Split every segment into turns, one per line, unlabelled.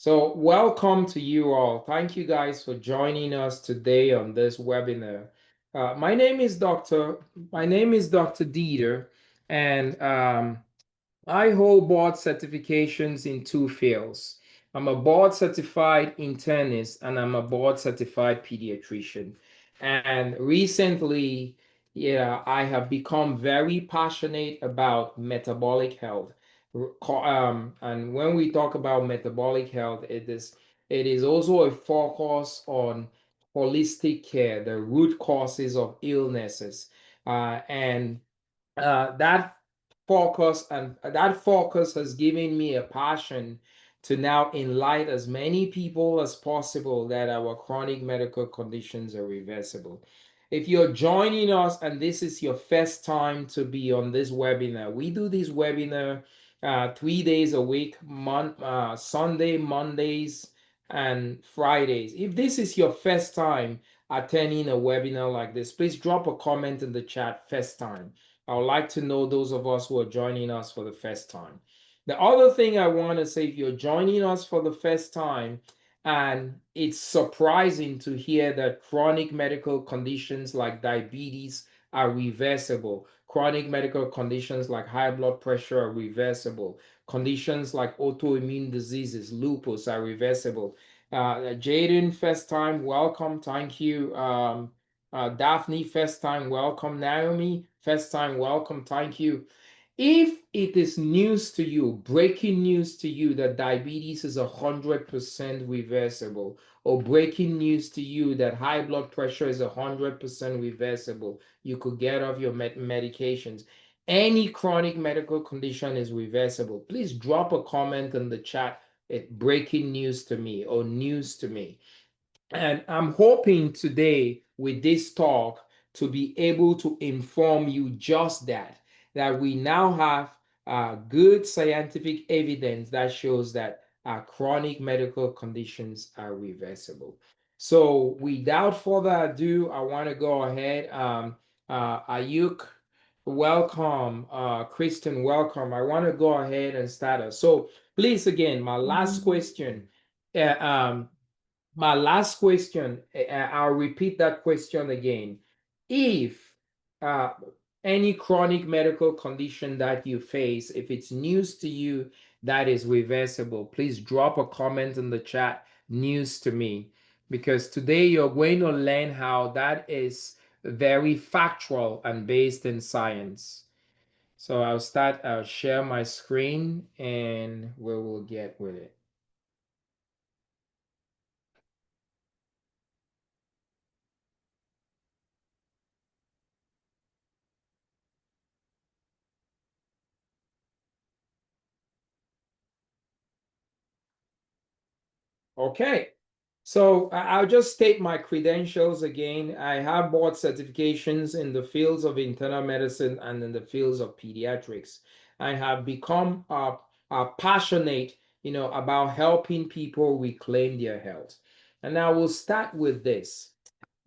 So, welcome to you all. Thank you guys for joining us today on this webinar. My name is Dr. Dieter, and I hold board certifications in two fields. I'm a board certified internist and I'm a board certified pediatrician. And recently, I have become very passionate about metabolic health. And when we talk about metabolic health, it is also a focus on holistic care, the root causes of illnesses, and that focus has given me a passion to now enlighten as many people as possible that our chronic medical conditions are reversible. If you're joining us and this is your first time to be on this webinar, we do this webinar 3 days a week, Sunday, Mondays, and Fridays. If this is your first time attending a webinar like this, please drop a comment in the chat, first time. I would like to know those of us who are joining us for the first time. The other thing I want to say, if you're joining us for the first time, and it's surprising to hear that chronic medical conditions like diabetes are reversible, chronic medical conditions like high blood pressure are reversible, conditions like autoimmune diseases, lupus are reversible. Jaden, first time, welcome. Thank you. Daphne, first time, welcome. Naomi, first time, welcome. Thank you. If it is news to you, breaking news to you that diabetes is 100% reversible, or breaking news to you that high blood pressure is 100% reversible, you could get off your medications. Any chronic medical condition is reversible. Please drop a comment in the chat. Breaking news to me or news to me. And I'm hoping today with this talk to be able to inform you just that we now have good scientific evidence that shows that chronic medical conditions are reversible. So without further ado, I want to go ahead. Ayuk, welcome. Kristen, welcome. I want to go ahead and start us. So please, again, my last question, I'll repeat that question again. If uh, any chronic medical condition that you face, if it's news to you that is reversible, please drop a comment in the chat, news to me, because today you're going to learn how that is very factual and based in science. So I'll share my screen and we will get with it. Okay. So I'll just state my credentials again. I have board certifications in the fields of internal medicine and in the fields of pediatrics. I have become passionate, about helping people reclaim their health. And I will start with this.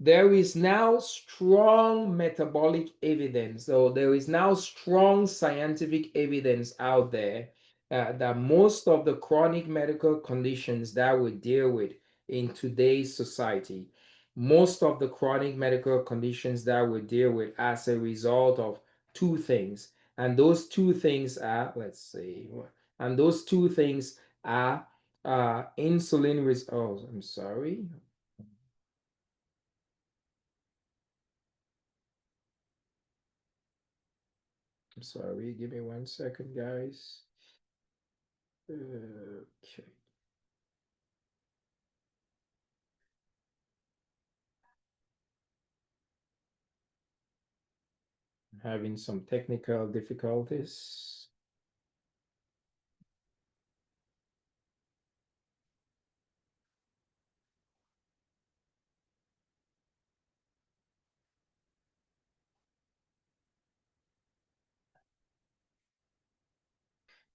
There is now strong metabolic evidence, so there is now strong scientific evidence out there that most of the chronic medical conditions that we deal with in today's society, most of the chronic medical conditions that we deal with as a result of two things. And those two things are, let's see, and those two things are oh, I'm sorry. I'm sorry, give me 1 second, guys. Okay. I'm having some technical difficulties.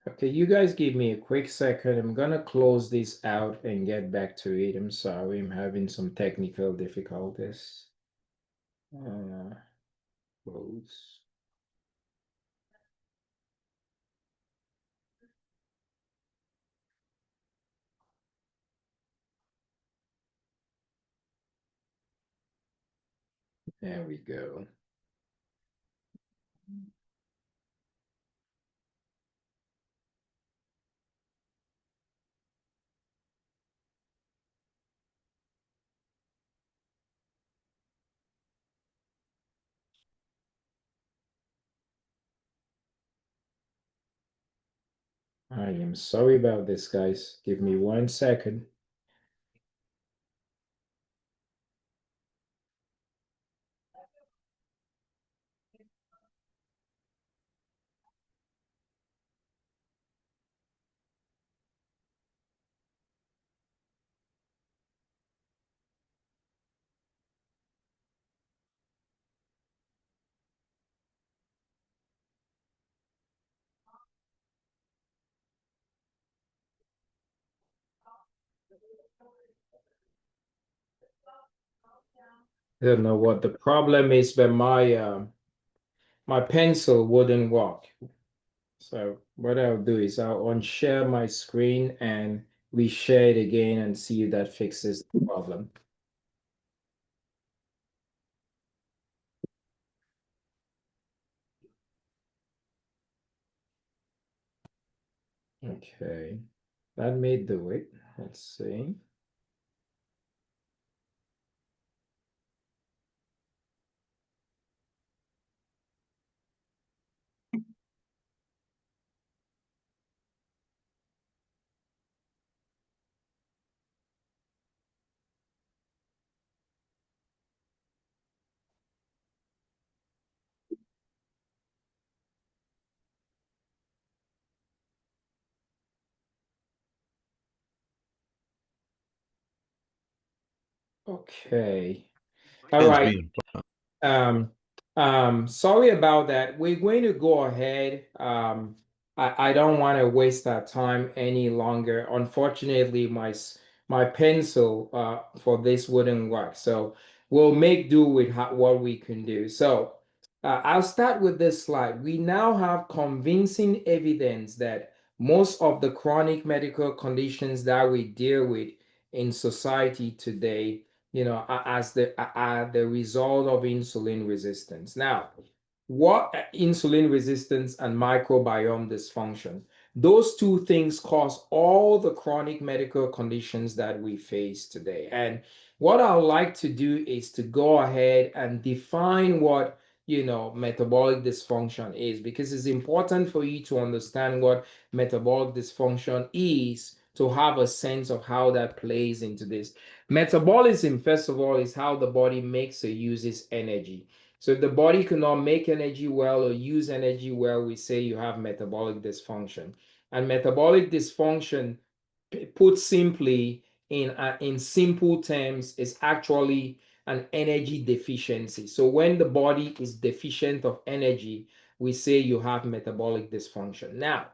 Okay, you guys give me a quick second. I'm gonna close this out and get back to it. I'm sorry, I'm having some technical difficulties. Uh, Close. There we go. I am sorry about this, guys. Give me 1 second. I don't know what the problem is, but my pencil wouldn't work. So what I'll do is I'll unshare my screen and reshare it again and see if that fixes the problem. Okay, that may do it. Let's see. Okay. All
It's
right.
being
Um, sorry about that. We're going to go ahead. I don't want to waste our time any longer. Unfortunately, my pencil for this wouldn't work. So we'll make do with what we can do. So I'll start with this slide. We now have convincing evidence that most of the chronic medical conditions that we deal with in society today, as the result of insulin resistance. Now, what insulin resistance and microbiome dysfunction? Those two things cause all the chronic medical conditions that we face today. And what I would like to do is to go ahead and define what metabolic dysfunction is, because it's important for you to understand what metabolic dysfunction is to have a sense of how that plays into this. Metabolism, first of all, is how the body makes or uses energy. So if the body cannot make energy well or use energy well, we say you have metabolic dysfunction. And metabolic dysfunction, put simply in simple terms, is actually an energy deficiency. So when the body is deficient of energy, we say you have metabolic dysfunction. Now,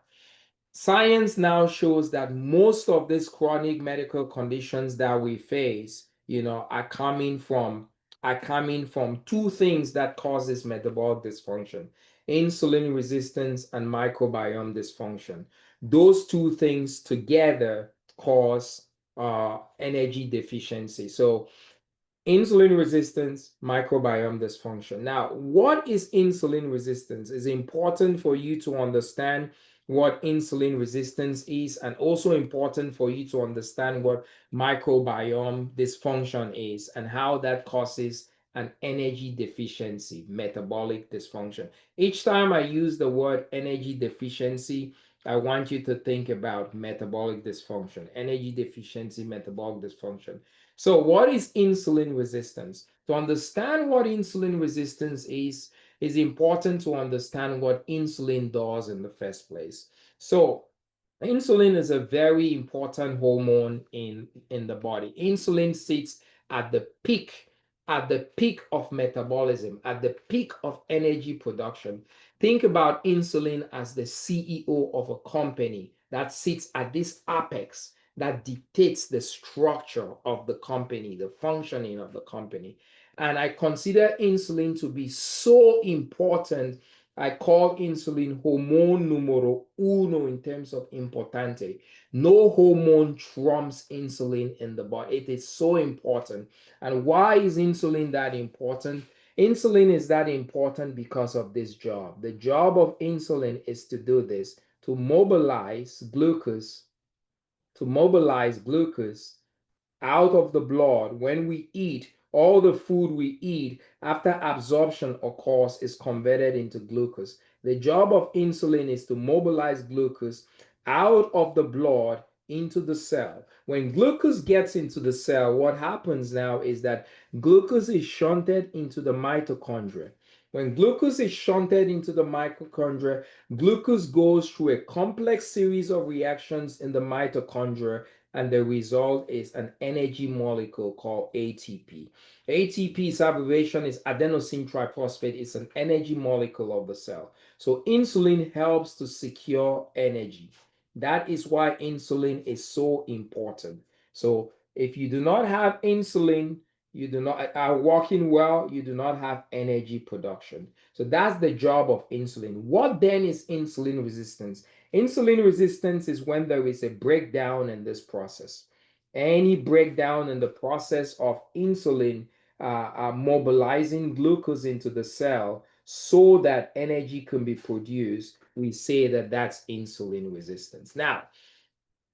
science now shows that most of these chronic medical conditions that we face, are coming from two things that causes metabolic dysfunction: insulin resistance and microbiome dysfunction. Those two things together cause energy deficiency. So insulin resistance, microbiome dysfunction. Now, what is insulin resistance? It's important for you to understand what insulin resistance is, and also important for you to understand what microbiome dysfunction is and how that causes an energy deficiency, metabolic dysfunction. Each time I use the word energy deficiency, I want you to think about metabolic dysfunction, energy deficiency, metabolic dysfunction. So, what is insulin resistance? To understand what insulin resistance is important to understand what insulin does in the first place. So, insulin is a very important hormone in the body. Insulin sits at the peak of metabolism, at the peak of energy production. Think about insulin as the CEO of a company that sits at this apex that dictates the structure of the company, the functioning of the company. And I consider insulin to be so important. I call insulin hormone numero uno in terms of importante. No hormone trumps insulin in the body. It is so important. And why is insulin that important? Insulin is that important because of this job. The job of insulin is to do this, to mobilize glucose out of the blood. When we eat, all the food we eat after absorption occurs is converted into glucose. The job of insulin is to mobilize glucose out of the blood into the cell. When glucose gets into the cell, what happens now is that glucose is shunted into the mitochondria. When glucose is shunted into the mitochondria, glucose goes through a complex series of reactions in the mitochondria, and the result is an energy molecule called ATP. ATP's abbreviation is adenosine triphosphate. It's an energy molecule of the cell. So insulin helps to secure energy. That is why insulin is so important. So if you do not have insulin, you do not are working well, you do not have energy production. So that's the job of insulin. What then is insulin resistance? Insulin resistance is when there is a breakdown in this process. Any breakdown in the process of insulin mobilizing glucose into the cell so that energy can be produced, we say that that's insulin resistance. Now,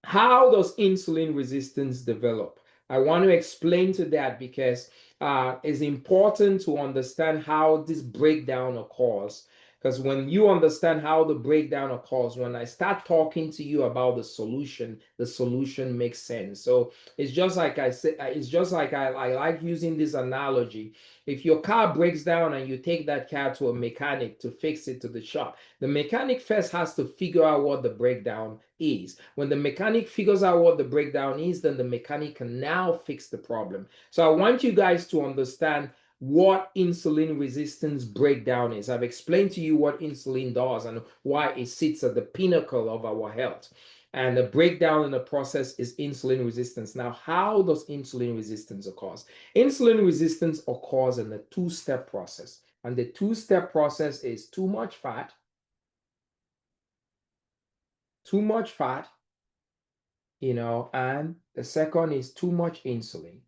how does insulin resistance develop? I want to explain to that because it's important to understand how this breakdown occurs. Because when you understand how the breakdown occurs, when I start talking to you about the solution makes sense. So it's just like I said, it's just like I like using this analogy. If your car breaks down and you take that car to a mechanic to fix it to the shop, the mechanic first has to figure out what the breakdown is. When the mechanic figures out what the breakdown is, then the mechanic can now fix the problem. So I want you guys to understand what insulin resistance breakdown is. I've explained to you what insulin does and why it sits at the pinnacle of our health. And the breakdown in the process is insulin resistance. Now, how does insulin resistance occur? Insulin resistance occurs in a two-step process. And the two-step process is too much fat, and the second is too much insulin.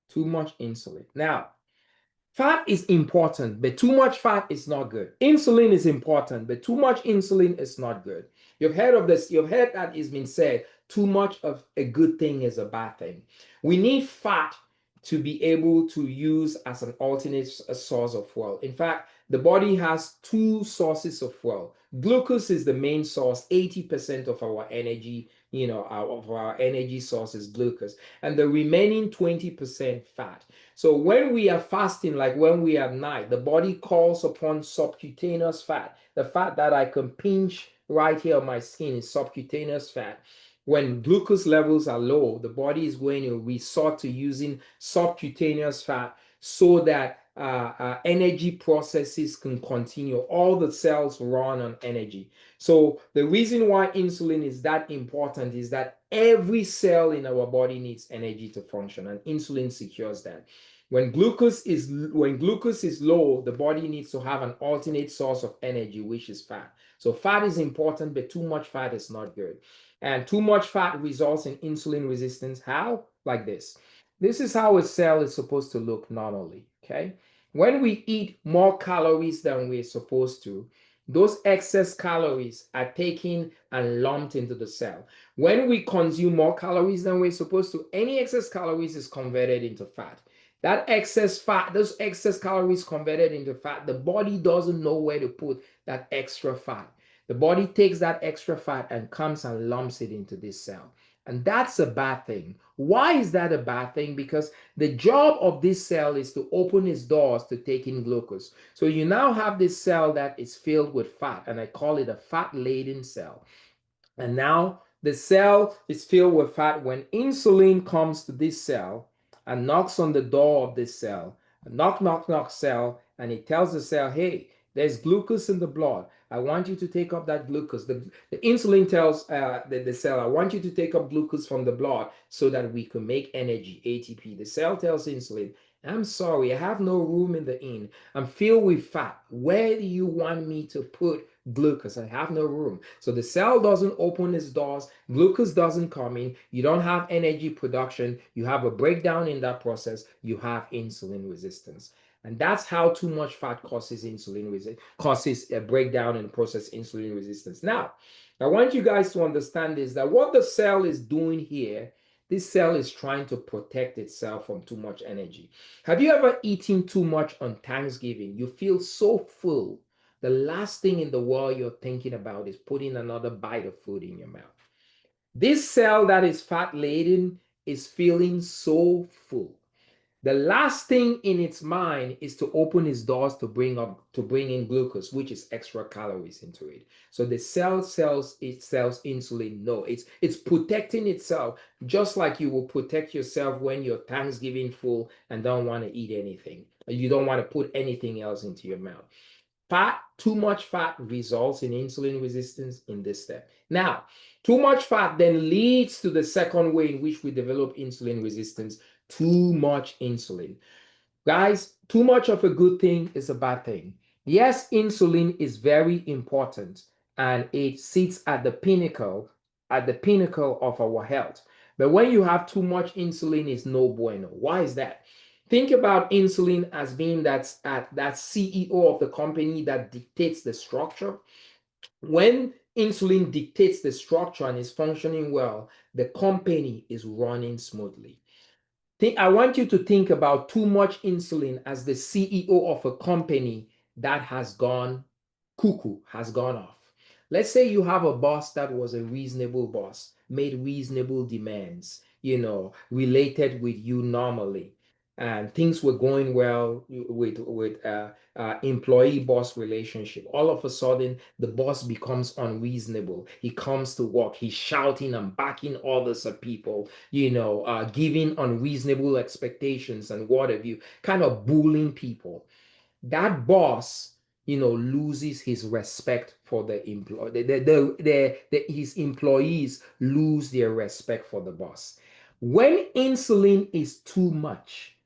Too much insulin. Now, fat is important, but too much fat is not good. Insulin is important, but too much insulin is not good. You've heard of this, you've heard that it's been said, too much of a good thing is a bad thing. We need fat to be able to use as an alternate source of fuel. In fact, the body has two sources of fuel. Glucose is the main source, 80% of our energy, of our energy source is glucose, and the remaining 20% fat. So when we are fasting, like when we are at night, the body calls upon subcutaneous fat. The fat that I can pinch right here on my skin is subcutaneous fat. When glucose levels are low, the body is going to resort to using subcutaneous fat so that energy processes can continue. All the cells run on energy. So the reason why insulin is that important is that every cell in our body needs energy to function, and insulin secures that. When glucose is low, the body needs to have an alternate source of energy, which is fat. So fat is important, but too much fat is not good. And too much fat results in insulin resistance. How? Like this. This is how a cell is supposed to look normally. Okay. When we eat more calories than we're supposed to, those excess calories are taken and lumped into the cell. When we consume more calories than we're supposed to, any excess calories is converted into fat. That excess fat, those excess calories converted into fat, the body doesn't know where to put that extra fat. The body takes that extra fat and comes and lumps it into this cell. And that's a bad thing. Why is that a bad thing? Because the job of this cell is to open its doors to take in glucose. So you now have this cell that is filled with fat, and I call it a fat-laden cell. And now the cell is filled with fat. When insulin comes to this cell and knocks on the door of this cell, a knock, knock, knock cell, and it tells the cell, hey, there's glucose in the blood. I want you to take up that glucose. The insulin tells the cell, I want you to take up glucose from the blood so that we can make energy, ATP. The cell tells insulin, I'm sorry, I have no room in the inn. I'm filled with fat. Where do you want me to put glucose. I have no room. So the cell doesn't open its doors, glucose doesn't come in, you don't have energy production, you have a breakdown in that process, you have insulin resistance. And that's how too much fat causes insulin resistance, causes a breakdown in the process insulin resistance. Now, I want you guys to understand is that what the cell is doing here, this cell is trying to protect itself from too much energy. Have you ever eaten too much on Thanksgiving? You feel so full. The last thing in the world you're thinking about is putting another bite of food in your mouth. This cell that is fat laden is feeling so full. The last thing in its mind is to open its doors to bring in glucose, which is extra calories into it. So the cell sells insulin. No, it's protecting itself, just like you will protect yourself when you're Thanksgiving full and don't want to eat anything. You don't want to put anything else into your mouth. Fat, too much fat results in insulin resistance in this step. Now, too much fat then leads to the second way in which we develop insulin resistance, too much insulin. Guys, too much of a good thing is a bad thing. Yes, insulin is very important and it sits at the pinnacle of our health. But when you have too much insulin, it's no bueno. Why is that? Think about insulin as being that CEO of the company that dictates the structure. When insulin dictates the structure and is functioning well, the company is running smoothly. I want you to think about too much insulin as the CEO of a company that has gone cuckoo, has gone off. Let's say you have a boss that was a reasonable boss, made reasonable demands, related with you normally, and things were going well with employee boss relationship. All of a sudden, the boss becomes unreasonable. He comes to work, he's shouting and backing orders at people, giving unreasonable expectations and what have you, kind of bullying people. That boss, loses his respect for the employee. His employees lose their respect for the boss. When insulin is too much,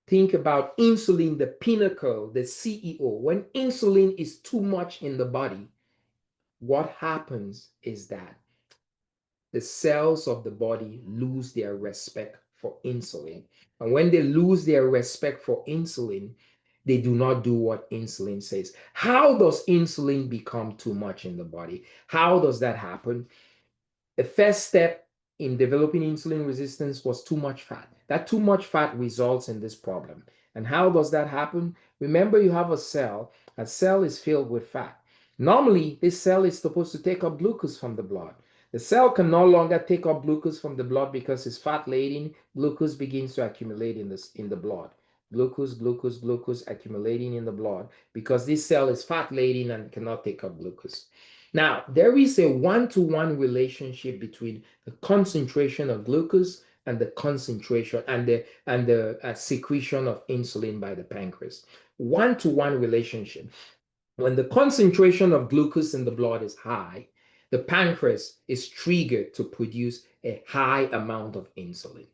think about insulin, the pinnacle, the CEO. When insulin is too much in the body, what happens is that the cells of the body lose their respect for insulin. And when they lose their respect for insulin, they do not do what insulin says. How does insulin become too much in the body? How does that happen? The first step in developing insulin resistance was too much fat. That too much fat results in this problem. And how does that happen? Remember, you have a cell. A cell is filled with fat. Normally, this cell is supposed to take up glucose from the blood. The cell can no longer take up glucose from the blood because it's fat laden. Glucose begins to accumulate in the blood. Glucose accumulating in the blood because this cell is fat laden and cannot take up glucose. Now, there is a one-to-one relationship between the concentration of glucose and the concentration and the secretion of insulin by the pancreas. One-to-one relationship. When the concentration of glucose in the blood is high, the pancreas is triggered to produce a high amount of insulin.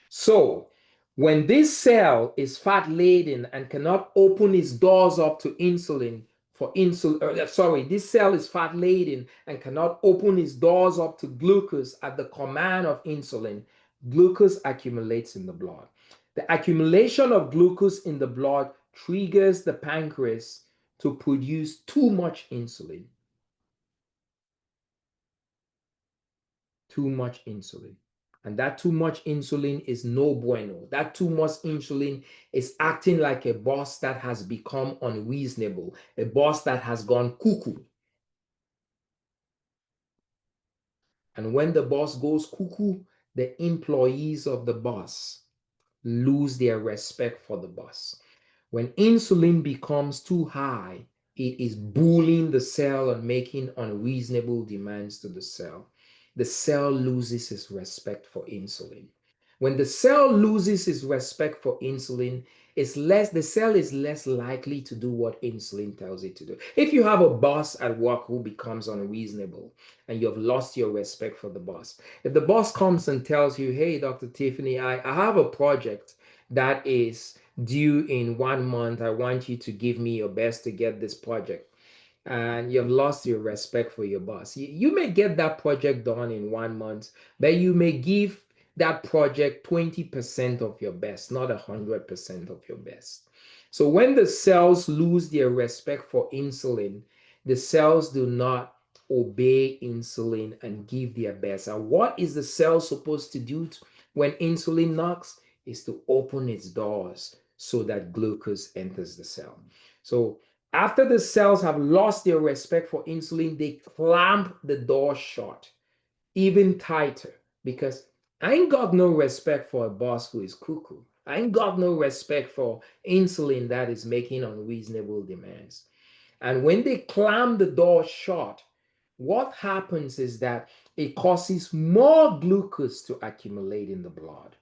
So, when this cell is fat laden and cannot open its doors up to insulin for insulin, this cell is fat laden and cannot open its doors up to glucose at the command of insulin, glucose accumulates in the blood. The accumulation of glucose in the blood triggers the pancreas to produce too much insulin. Too much insulin. And that too much insulin is no bueno. That too much insulin is acting like a boss that has become unreasonable, a boss that has gone cuckoo. And when the boss goes cuckoo, the employees of the boss lose their respect for the boss. When insulin becomes too high, it is bullying the cell and making unreasonable demands to the cell. The cell loses its respect for insulin. When the cell loses its respect for insulin, the cell is less likely to do what insulin tells it to do. If you have a boss at work who becomes unreasonable and you have lost your respect for the boss, if the boss comes and tells you, hey, Dr. Tiffany, I have a project that is due in 1 month. I want you to give me your best to get this project. and you've lost your respect for your boss. You may get that project done in 1 month, but you may give that project 20% of your best, not 100% of your best. So when the cells lose their respect for insulin, the cells do not obey insulin and give their best. And what is the cell supposed to do when insulin knocks? Is to open its doors so that glucose enters the cell. So after the cells have lost their respect for insulin, they clamp the door shut even tighter because I ain't got no respect for a boss who is cuckoo. I ain't got no respect for insulin that is making unreasonable demands. And when they clamp the door shut, what happens is that it causes more glucose to accumulate in the blood.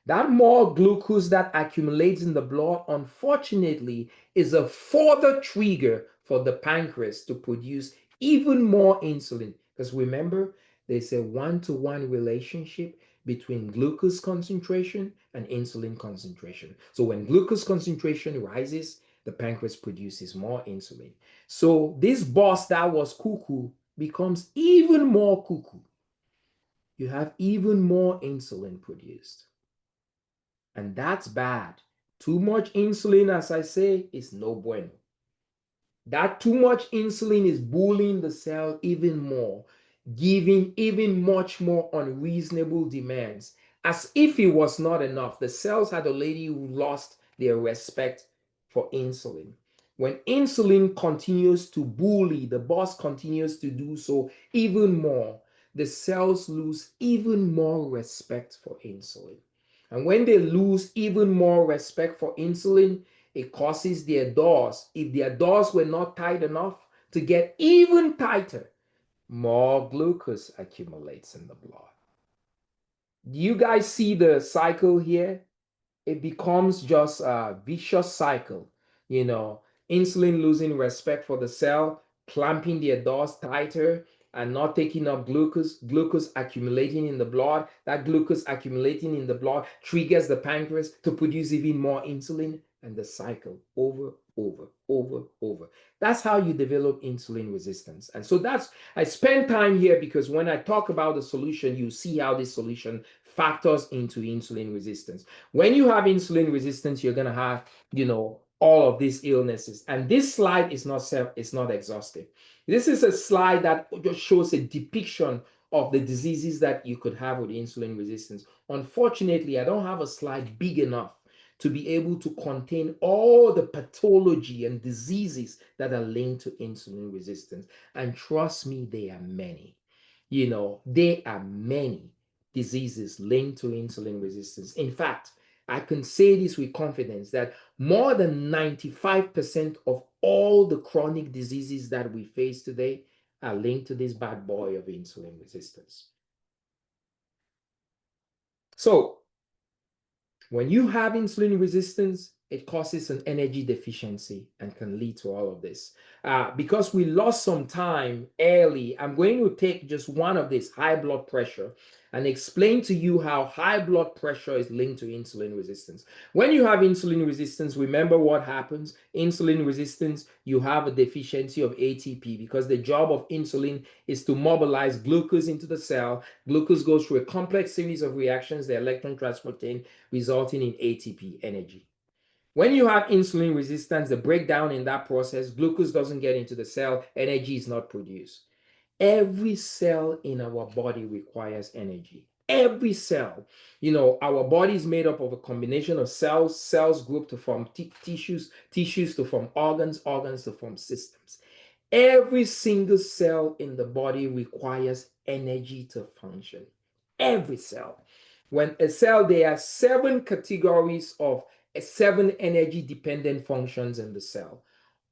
That more glucose that accumulates in the blood, unfortunately, is a further trigger for the pancreas to produce even more insulin. Because remember, there's a one-to-one relationship between glucose concentration and insulin concentration. So when glucose concentration rises, the pancreas produces more insulin. So this boss that was cuckoo becomes even more cuckoo. You have even more insulin produced. And that's bad. Too much insulin, as I say, is no bueno. That too much insulin is bullying the cell even more, giving even much more unreasonable demands. As if it was not enough, the cells had already lost their respect for insulin. When insulin continues to bully, the boss continues to do so even more, the cells lose even more respect for insulin. And when they lose even more respect for insulin, it causes their doors, if their doors were not tight enough, to get even tighter. More glucose accumulates in the blood. Do you guys see the cycle here? It becomes just a vicious cycle. You know, insulin losing respect for the cell, clamping their doors tighter, and not taking up glucose, glucose accumulating in the blood. That glucose accumulating in the blood triggers the pancreas to produce even more insulin, and the cycle over. That's how you develop insulin resistance. And so that's, I spend time here because when I talk about the solution, you see how this solution factors into insulin resistance. When you have insulin resistance, you're going to have, all of these illnesses. And this slide is not exhaustive. This is a slide that just shows a depiction of the diseases that you could have with insulin resistance. Unfortunately, I don't have a slide big enough to be able to contain all the pathology and diseases that are linked to insulin resistance. And trust me, they are many. There are many diseases linked to insulin resistance. In fact, I can say this with confidence that more than 95% of all the chronic diseases that we face today are linked to this bad boy of insulin resistance. So, when you have insulin resistance, it causes an energy deficiency and can lead to all of this. Because we lost some time early, I'm going to take just one of this, high blood pressure, and explain to you how high blood pressure is linked to insulin resistance. When you have insulin resistance, remember what happens. Insulin resistance, you have a deficiency of ATP because the job of insulin is to mobilize glucose into the cell. Glucose goes through a complex series of reactions, the electron transportation, resulting in ATP, energy. When you have insulin resistance, the breakdown in that process, glucose doesn't get into the cell, energy is not produced. Every cell in our body requires energy. Every cell. Our body is made up of a combination of cells grouped to form tissues to form organs to form systems. Every single cell in the body requires energy to function. Every cell. When a cell, there are 7 categories of 7 energy dependent functions in the cell.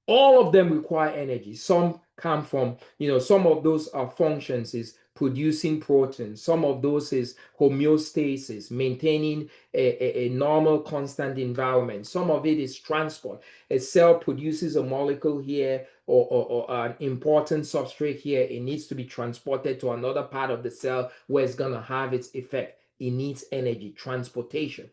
All of them require energy. Some come from, some of those functions is producing protein. Some of those is homeostasis, maintaining a normal constant environment. Some of it is transport. A cell produces a molecule here or an important substrate here. It needs to be transported to another part of the cell where it's going to have its effect. It needs energy, transportation.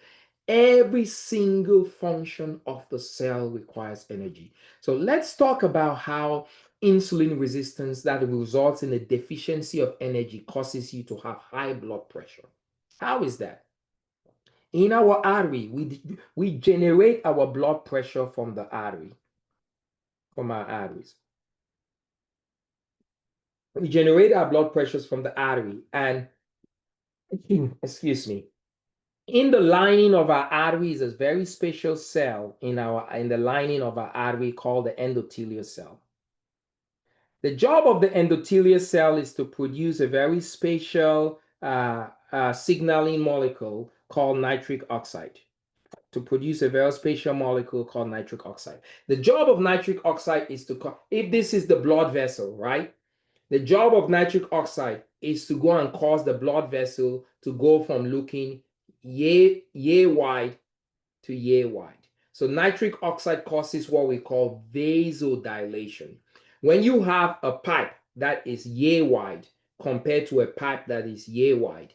Every single function of the cell requires energy. So let's talk about how insulin resistance that results in a deficiency of energy causes you to have high blood pressure. How is that? In our artery, we generate our blood pressure from the artery, from our arteries. We generate our blood pressures from the artery, and excuse me, in the lining of our artery is a very special cell in the lining of our artery called the endothelial cell. The job of the endothelial cell is to produce a very special signaling molecule called nitric oxide. To produce a very special molecule called nitric oxide. The job of nitric oxide is to, if this is the blood vessel, right? The job of nitric oxide is to go and cause the blood vessel to go from looking yay wide to yay wide. So nitric oxide causes what we call vasodilation. When you have a pipe that is yay wide compared to a pipe that is yay wide,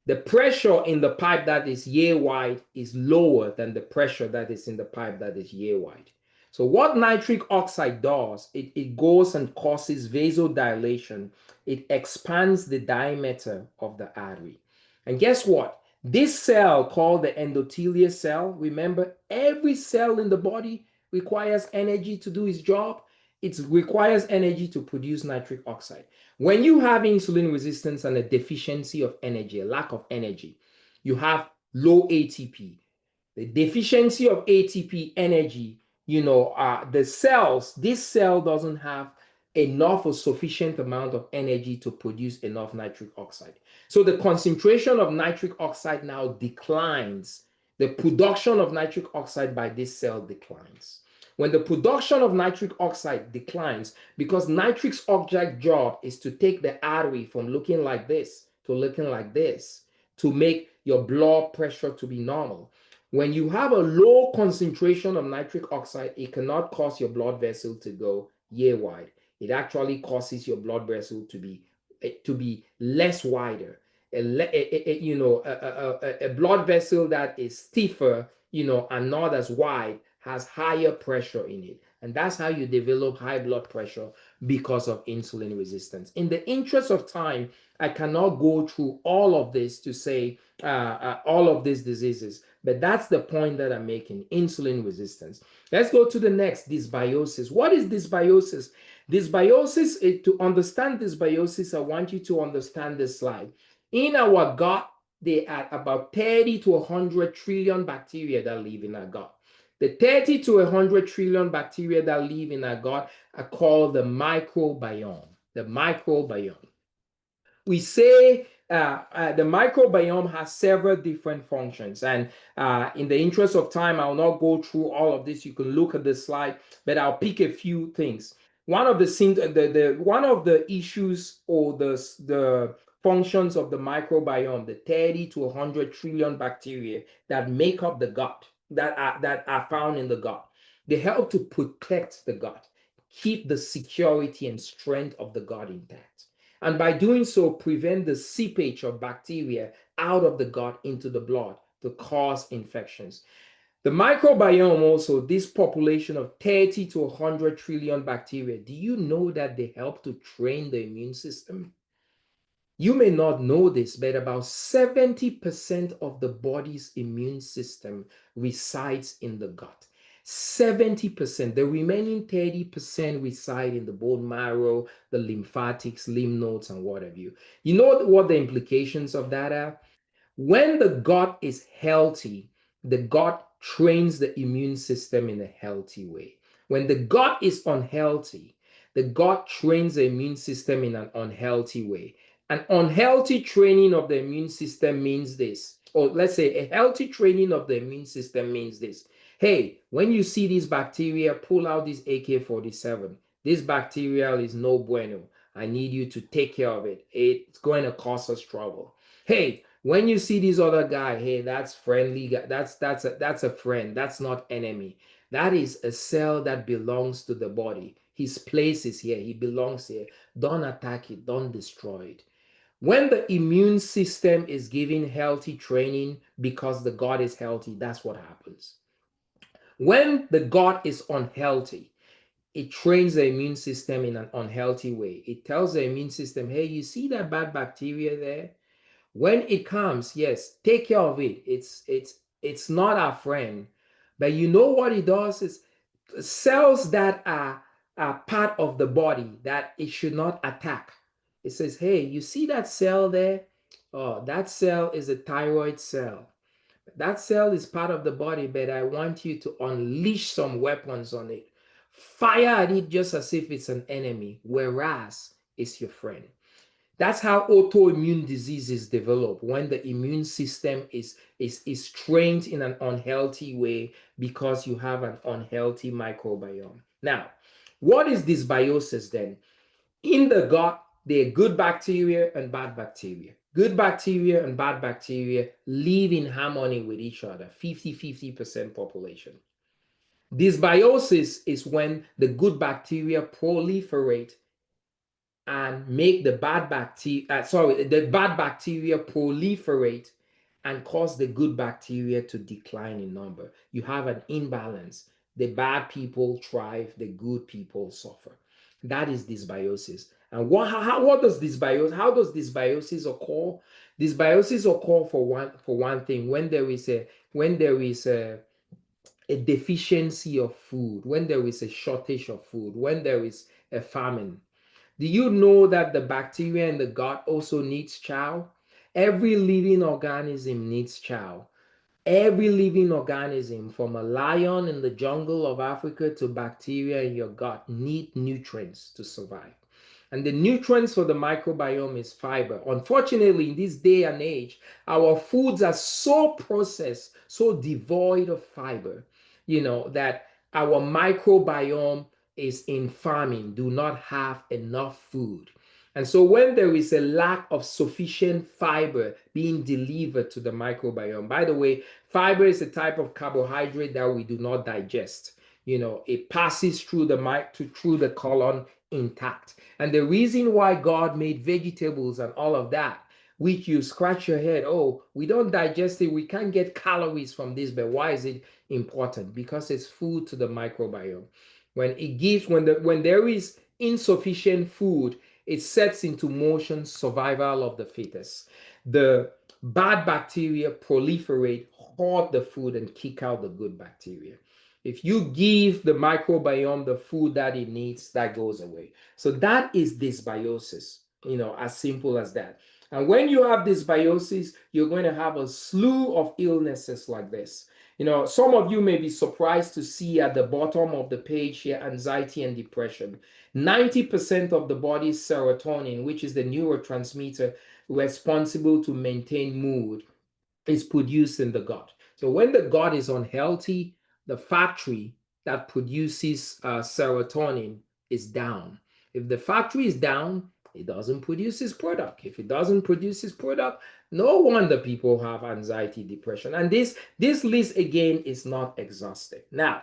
the pressure in the pipe that is yay wide is lower than the pressure that is in the pipe that is yay wide. So what nitric oxide does, it goes and causes vasodilation. It expands the diameter of the artery. And guess what? This cell called the endothelial cell, remember every cell in the body requires energy to do its job. It requires energy to produce nitric oxide. When you have insulin resistance and a deficiency of energy, a lack of energy, you have low ATP. The deficiency of ATP energy, the cells, this cell doesn't have enough or sufficient amount of energy to produce enough nitric oxide. So the concentration of nitric oxide now declines. The production of nitric oxide by this cell declines. When the production of nitric oxide declines, because nitric oxide job is to take the artery from looking like this to looking like this to make your blood pressure to be normal. When you have a low concentration of nitric oxide, it cannot cause your blood vessel to go yay wide. It actually causes your blood vessel to be less wider. A blood vessel that is stiffer, and not as wide has higher pressure in it. And that's how you develop high blood pressure because of insulin resistance. In the interest of time, I cannot go through all of this to say all of these diseases, but that's the point that I'm making, insulin resistance. Let's go to the next, dysbiosis. What is dysbiosis? Dysbiosis, to understand dysbiosis, I want you to understand this slide. In our gut, there are about 30 to 100 trillion bacteria that live in our gut. The 30 to 100 trillion bacteria that live in our gut are called the microbiome. The microbiome. We say the microbiome has several different functions. And in the interest of time, I'll not go through all of this. You can look at this slide, but I'll pick a few things. One of the issues or the functions of the microbiome, the 30 to 100 trillion bacteria that make up the gut, that are found in the gut, they help to protect the gut, keep the security and strength of the gut intact, and by doing so prevent the seepage of bacteria out of the gut into the blood to cause infections. The microbiome also, this population of 30 to 100 trillion bacteria, do you know that they help to train the immune system? You may not know this, but about 70% of the body's immune system resides in the gut. 70%. The remaining 30% reside in the bone marrow, the lymphatics, lymph nodes, and what have you. You know what the implications of that are? When the gut is healthy, the gut trains the immune system in a healthy way. When the gut is unhealthy, the gut trains the immune system in an unhealthy way. An unhealthy training of the immune system means this, or let's say a healthy training of the immune system means this. Hey, when you see these bacteria, pull out this AK-47. This bacterial is no bueno. I need you to take care of it. It's going to cause us trouble. Hey, when you see this other guy, hey, that's friendly. That's a friend. That's not enemy. That is a cell that belongs to the body. His place is here. He belongs here. Don't attack it. Don't destroy it. When the immune system is giving healthy training because the gut is healthy, that's what happens. When the gut is unhealthy, it trains the immune system in an unhealthy way. It tells the immune system, hey, you see that bad bacteria there? When it comes, yes, take care of it. It's not our friend. But you know what it does is cells that are part of the body that it should not attack. It says, hey, you see that cell there? Oh, that cell is a thyroid cell. That cell is part of the body, but I want you to unleash some weapons on it. Fire at it just as if it's an enemy, whereas it's your friend. That's how autoimmune diseases develop when the immune system is trained in an unhealthy way because you have an unhealthy microbiome. Now, what is dysbiosis then? In the gut, there are good bacteria and bad bacteria. Good bacteria and bad bacteria live in harmony with each other, 50-50% population. Dysbiosis is when the good bacteria proliferate and make the bad bacteria proliferate and cause the good bacteria to decline in number. You have an imbalance. The bad people thrive, the good people suffer. That is dysbiosis. And what does dysbiosis? How does dysbiosis occur? Dysbiosis occur for one thing when there is a deficiency of food, when there is a shortage of food, when there is a famine. Do you know that the bacteria in the gut also needs chow? Every living organism needs chow. Every living organism, from a lion in the jungle of Africa to bacteria in your gut, need nutrients to survive. And the nutrients for the microbiome is fiber. Unfortunately, in this day and age, our foods are so processed, so devoid of fiber, that our microbiome is in famine, do not have enough food. And so when there is a lack of sufficient fiber being delivered to the microbiome, by the way, fiber is a type of carbohydrate that we do not digest. It passes through the colon intact. And the reason why God made vegetables and all of that, which you scratch your head, oh, we don't digest it, we can't get calories from this, but why is it important? Because it's food to the microbiome. When there is insufficient food, it sets into motion survival of the fetus. The bad bacteria proliferate, hoard the food, and kick out the good bacteria. If you give the microbiome the food that it needs, that goes away. So that is dysbiosis, as simple as that. And when you have dysbiosis, you're going to have a slew of illnesses like this. Some of you may be surprised to see at the bottom of the page here, anxiety and depression. 90% of the body's serotonin, which is the neurotransmitter responsible to maintain mood, is produced in the gut. So when the gut is unhealthy, the factory that produces serotonin is down. If the factory is down, it doesn't produce its product. If it doesn't produce its product, no wonder people have anxiety, depression. And this list again is not exhaustive. Now,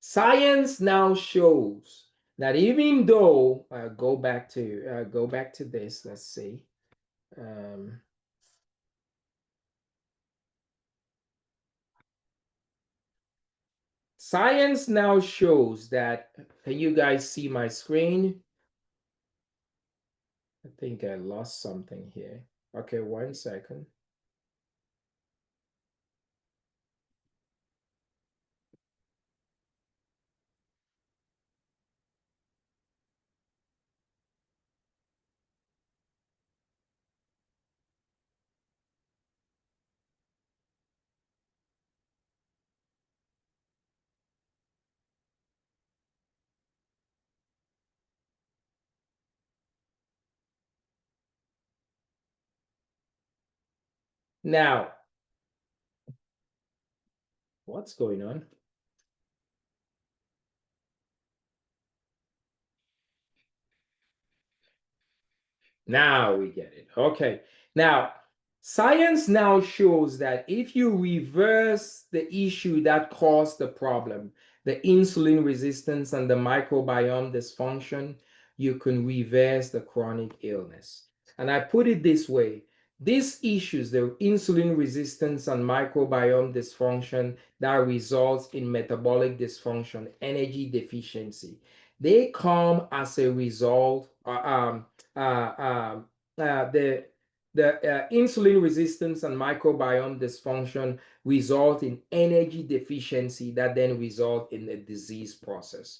science now shows that even though go back to this, let's see. Um, Science now shows that, can you guys see my screen? I think I lost something here. Okay, 1 second. Now, what's going on? Now we get it. Okay. Now, science now shows that if you reverse the issue that caused the problem, the insulin resistance and the microbiome dysfunction, you can reverse the chronic illness. And I put it this way: these issues, the insulin resistance and microbiome dysfunction that results in metabolic dysfunction, energy deficiency, they come as a result. The insulin resistance and microbiome dysfunction result in energy deficiency that then result in a disease process.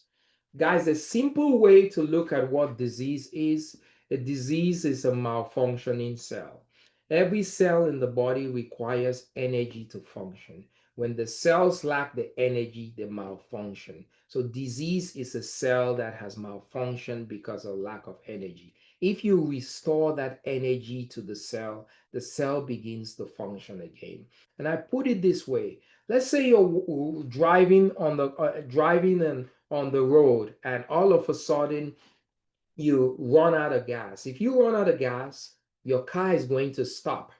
Guys, a simple way to look at what disease is: a disease is a malfunctioning cell. Every cell in the body requires energy to function. When the cells lack the energy, they malfunction. So disease is a cell that has malfunctioned because of lack of energy. If you restore that energy to the cell begins to function again. And I put it this way: let's say you're driving and on the road, and all of a sudden you run out of gas. If you run out of gas, your car is going to stop.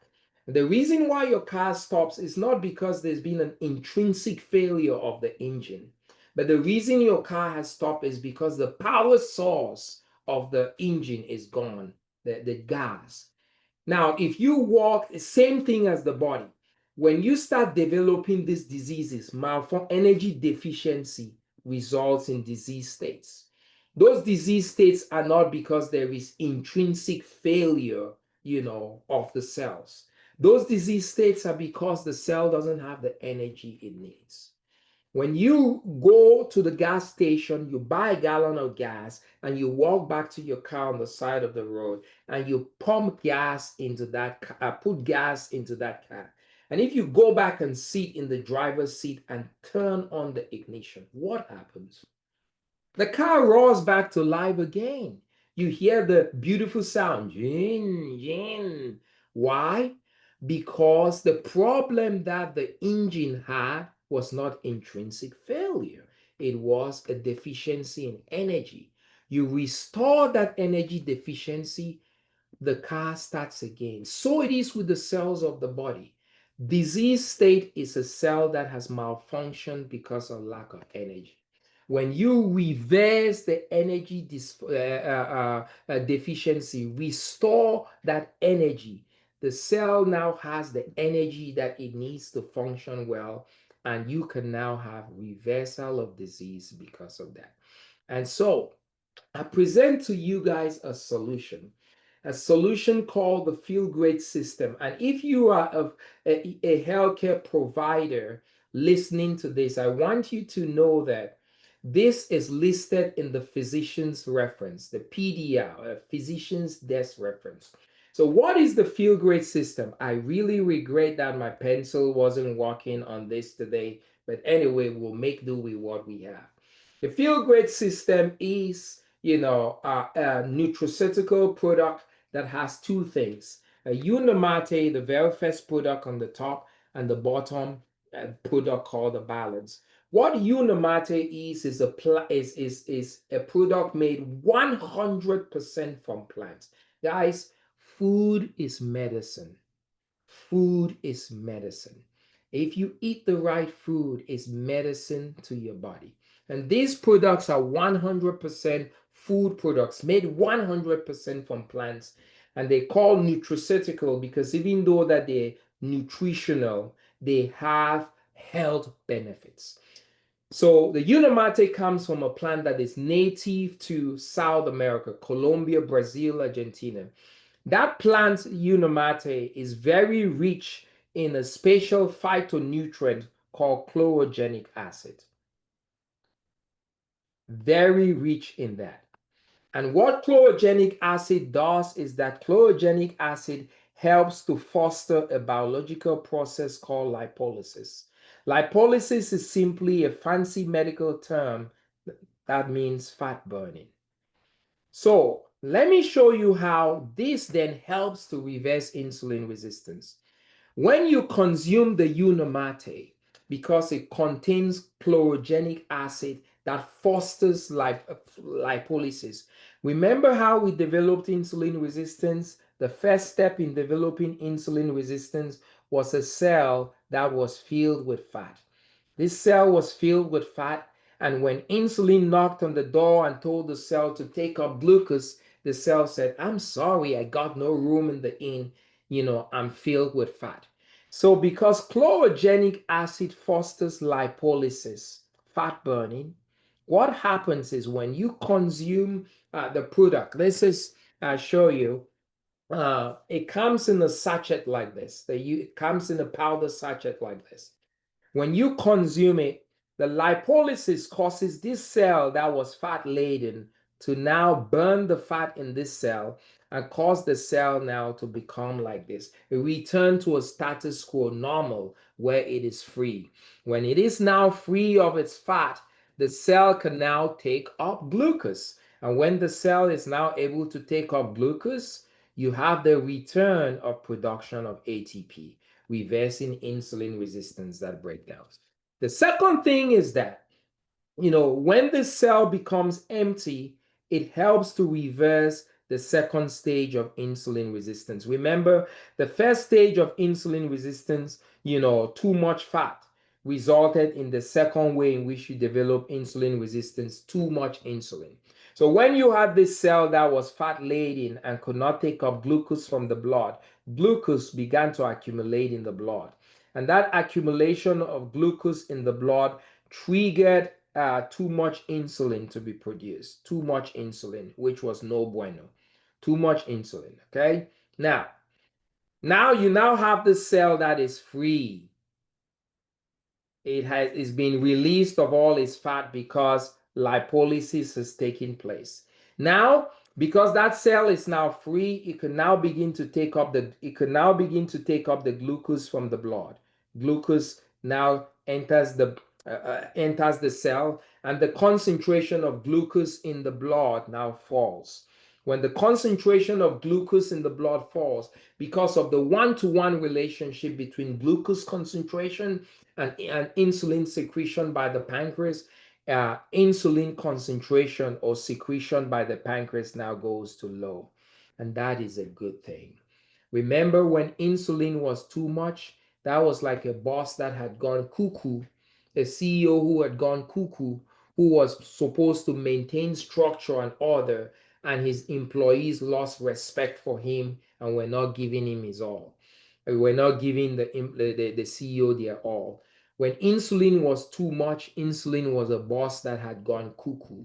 The reason why your car stops is not because there's been an intrinsic failure of the engine, but the reason your car has stopped is because the power source of the engine is gone, the gas. Now, if you walk, the same thing as the body. When you start developing these diseases, energy deficiency results in disease states. Those disease states are not because there is intrinsic failure, of the cells. Those disease states are because the cell doesn't have the energy it needs. When you go to the gas station, you buy a gallon of gas and you walk back to your car on the side of the road and you pump gas into that car, put gas into that car. And if you go back and sit in the driver's seat and turn on the ignition, what happens? The car roars back to life again. You hear the beautiful sound, jin, jin. Why? Because the problem that the engine had was not intrinsic failure, it was a deficiency in energy. You restore that energy deficiency, the car starts again. So it is with the cells of the body. Disease state is a cell that has malfunctioned because of lack of energy. When you reverse the energy deficiency, restore that energy, the cell now has the energy that it needs to function well, and you can now have reversal of disease because of that. And so I present to you guys a solution called the Feel Great system. And if you are a healthcare provider listening to this, I want you to know that this is listed in the physician's reference, the PDR, a physician's desk reference. So, what is the Feel Great system? I really regret that my pencil wasn't working on this today, but anyway, we'll make do with what we have. The Feel Great system is, a nutraceutical product that has two things: a Unimate, the very first product on the top, and the bottom product called the Balance. What Unimate is a product made 100% from plants. Guys, food is medicine. Food is medicine. If you eat the right food, it's medicine to your body. And these products are 100% food products made 100% from plants. And they call nutraceutical because even though that they're nutritional, they have health benefits. So the Unimate comes from a plant that is native to South America, Colombia, Brazil, Argentina. That plant Unimate is very rich in a special phytonutrient called chlorogenic acid. Very rich in that. And what chlorogenic acid does is that chlorogenic acid helps to foster a biological process called lipolysis. Lipolysis is simply a fancy medical term that means fat burning. So let me show you how this then helps to reverse insulin resistance. When you consume the Unimate, because it contains chlorogenic acid that fosters lipolysis. Remember how we developed insulin resistance? The first step in developing insulin resistance was a cell that was filled with fat. This cell was filled with fat, and when insulin knocked on the door and told the cell to take up glucose, the cell said, I'm sorry, I got no room in the inn. I'm filled with fat. So because chlorogenic acid fosters lipolysis, fat burning, what happens is when you consume the product, this is, I'll show you, it comes in a sachet like this. It comes in a powder sachet like this. When you consume it, the lipolysis causes this cell that was fat laden to now burn the fat in this cell and cause the cell now to become like this. It return to a status quo normal where it is free. When it is now free of its fat, the cell can now take up glucose. And when the cell is now able to take up glucose, you have the return of production of ATP, reversing insulin resistance, that breakdowns. The second thing is that, when the cell becomes empty, it helps to reverse the second stage of insulin resistance. Remember, the first stage of insulin resistance, too much fat, resulted in the second way in which you develop insulin resistance, too much insulin. So when you had this cell that was fat laden and could not take up glucose from the blood, glucose began to accumulate in the blood. And that accumulation of glucose in the blood triggered too much insulin to be produced. Too much insulin, which was no bueno. Too much insulin, okay? Now you now have the cell that is free. Is being released of all its fat because lipolysis is taking place. Now, because that cell is now free, it can now begin to take up the glucose from the blood. Glucose now enters the cell, and the concentration of glucose in the blood now falls. When the concentration of glucose in the blood falls, because of the one-to-one relationship between glucose concentration and insulin secretion by the pancreas, insulin concentration or secretion by the pancreas now goes to low. And that is a good thing. Remember, when insulin was too much, that was like a boss that had gone cuckoo, a CEO who had gone cuckoo, who was supposed to maintain structure and order, and his employees lost respect for him and were not giving him his all. We're not giving the CEO their all. When insulin was too much, insulin was a boss that had gone cuckoo,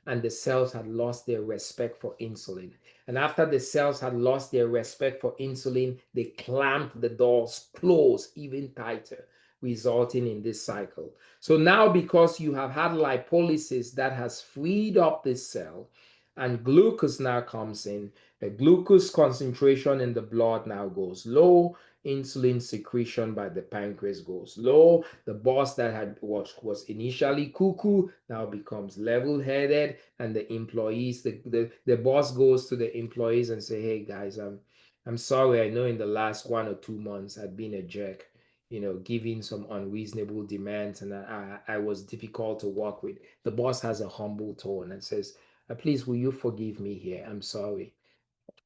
and the cells had lost their respect for insulin. And after the cells had lost their respect for insulin, they clamped the doors closed even tighter, resulting in this cycle. So now, because you have had lipolysis that has freed up this cell, and glucose now comes in, the glucose concentration in the blood now goes low, insulin secretion by the pancreas goes low. The boss that was initially cuckoo now becomes level-headed, and the employees, the boss goes to the employees and say, hey guys, I'm sorry, I know in the last 1 or 2 months I've been a jerk, giving some unreasonable demands, and I was difficult to work with. The boss has a humble tone and says, please, will you forgive me here? I'm sorry.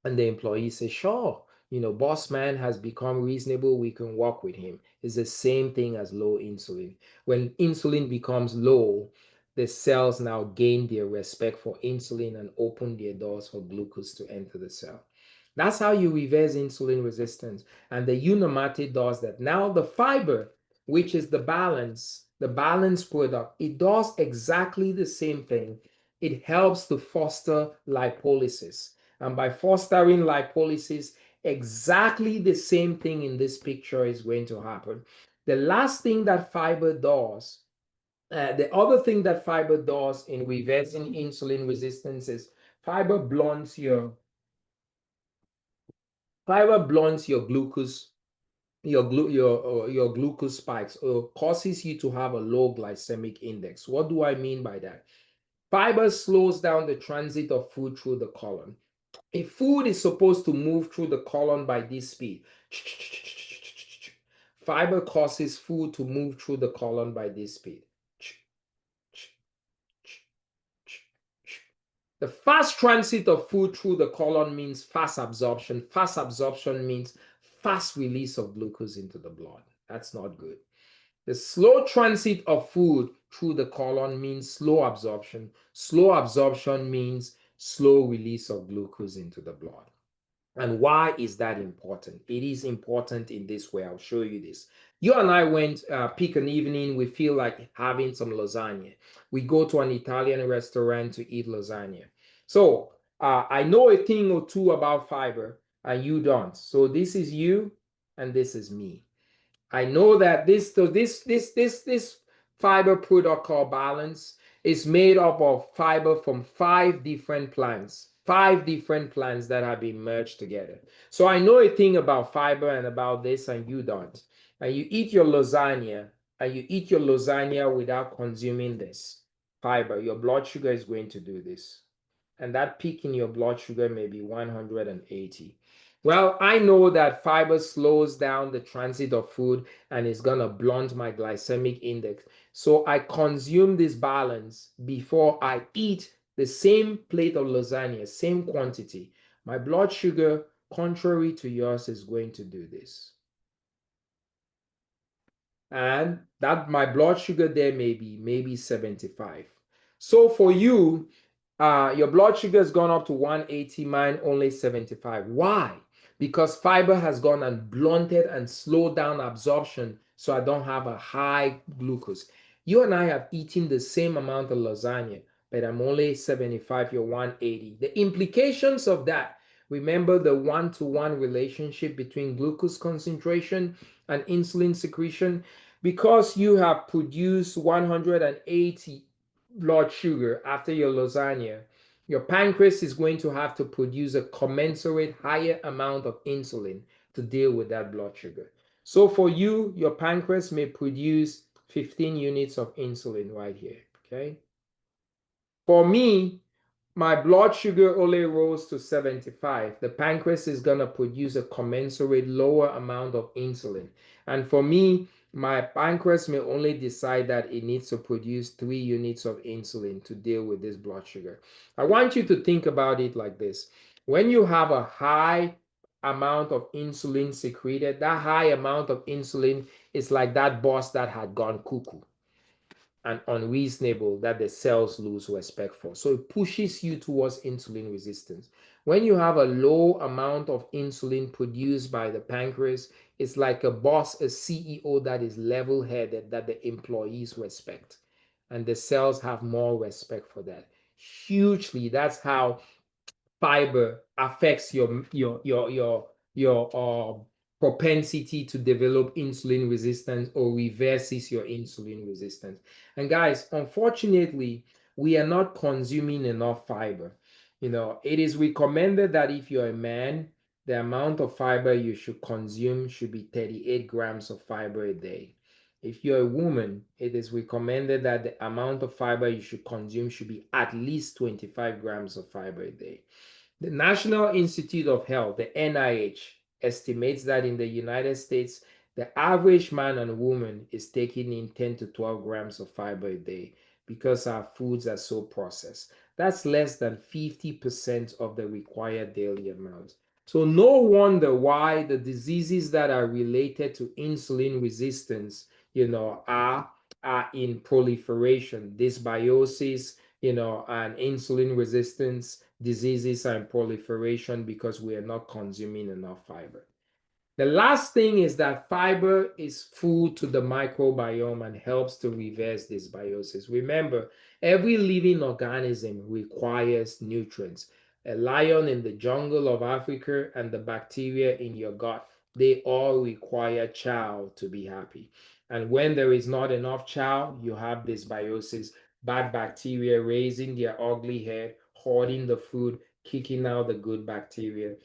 And the employee says, sure, boss man has become reasonable. We can work with him. It's the same thing as low insulin. When insulin becomes low, the cells now gain their respect for insulin and open their doors for glucose to enter the cell. That's how you reverse insulin resistance. And the Unamate does that. Now the fiber, which is the balance product, it does exactly the same thing. It helps to foster lipolysis. And by fostering lipolysis, exactly the same thing in this picture is going to happen. The last thing that fiber does, the other thing that fiber does in reversing insulin resistance is fiber blunts your glucose, your glucose spikes, or causes you to have a low glycemic index. What do I mean by that? Fiber slows down the transit of food through the colon. If food is supposed to move through the colon by this speed, fiber causes food to move through the colon by this speed. The fast transit of food through the colon means fast absorption. Fast absorption means fast release of glucose into the blood. That's not good. The slow transit of food through the colon means slow absorption. Slow absorption means slow release of glucose into the blood. And why is that important? It is important in this way. I'll show you this. You and I went pick an evening. We feel like having some lasagna. We go to an Italian restaurant to eat lasagna. So I know a thing or two about fiber, and you don't. So this is you, and this is me. I know that this fiber product called Balance is made up of fiber from five different plants that have been merged together. So I know a thing about fiber and about this, and you don't. And you eat your lasagna, and you eat your lasagna without consuming this fiber. Your blood sugar is going to do this, and that peak in your blood sugar may be 180. Well, I know that fiber slows down the transit of food and is going to blunt my glycemic index. So I consume this balance before I eat the same plate of lasagna, same quantity. My blood sugar, contrary to yours, is going to do this. And that my blood sugar there may be maybe 75. So for you, your blood sugar has gone up to 180, mine only 75. Why? Because fiber has gone and blunted and slowed down absorption, so I don't have a high glucose. You and I have eaten the same amount of lasagna, but I'm only 75, you're 180. The implications of that, remember the one-to-one relationship between glucose concentration and insulin secretion? Because you have produced 180 blood sugar after your lasagna, your pancreas is going to have to produce a commensurate higher amount of insulin to deal with that blood sugar. So for you, your pancreas may produce 15 units of insulin right here, okay? For me, my blood sugar only rose to 75. The pancreas is going to produce a commensurate lower amount of insulin. And for me, my pancreas may only decide that it needs to produce 3 units of insulin to deal with this blood sugar. I want you to think about it like this. When you have a high amount of insulin secreted, that high amount of insulin is like that boss that had gone cuckoo and unreasonable that the cells lose respect for. So it pushes you towards insulin resistance. When you have a low amount of insulin produced by the pancreas, it's like a boss, a CEO that is level headed, that the employees respect. And the cells have more respect for that. Hugely, that's how fiber affects your propensity to develop insulin resistance or reverses your insulin resistance. And guys, unfortunately, we are not consuming enough fiber. It is recommended that if you're a man, the amount of fiber you should consume should be 38 grams of fiber a day. If you're a woman, it is recommended that the amount of fiber you should consume should be at least 25 grams of fiber a day. The National Institute of Health, the NIH, estimates that in the United States, the average man and woman is taking in 10 to 12 grams of fiber a day because our foods are so processed. That's less than 50% of the required daily amount. So, no wonder why the diseases that are related to insulin resistance, are in proliferation. Dysbiosis, and insulin resistance diseases are in proliferation because we are not consuming enough fiber. The last thing is that fiber is food to the microbiome and helps to reverse dysbiosis. Remember, every living organism requires nutrients. A lion in the jungle of Africa and the bacteria in your gut, they all require chow to be happy. And when there is not enough chow, you have dysbiosis, bad bacteria raising their ugly head, hoarding the food, kicking out the good bacteria,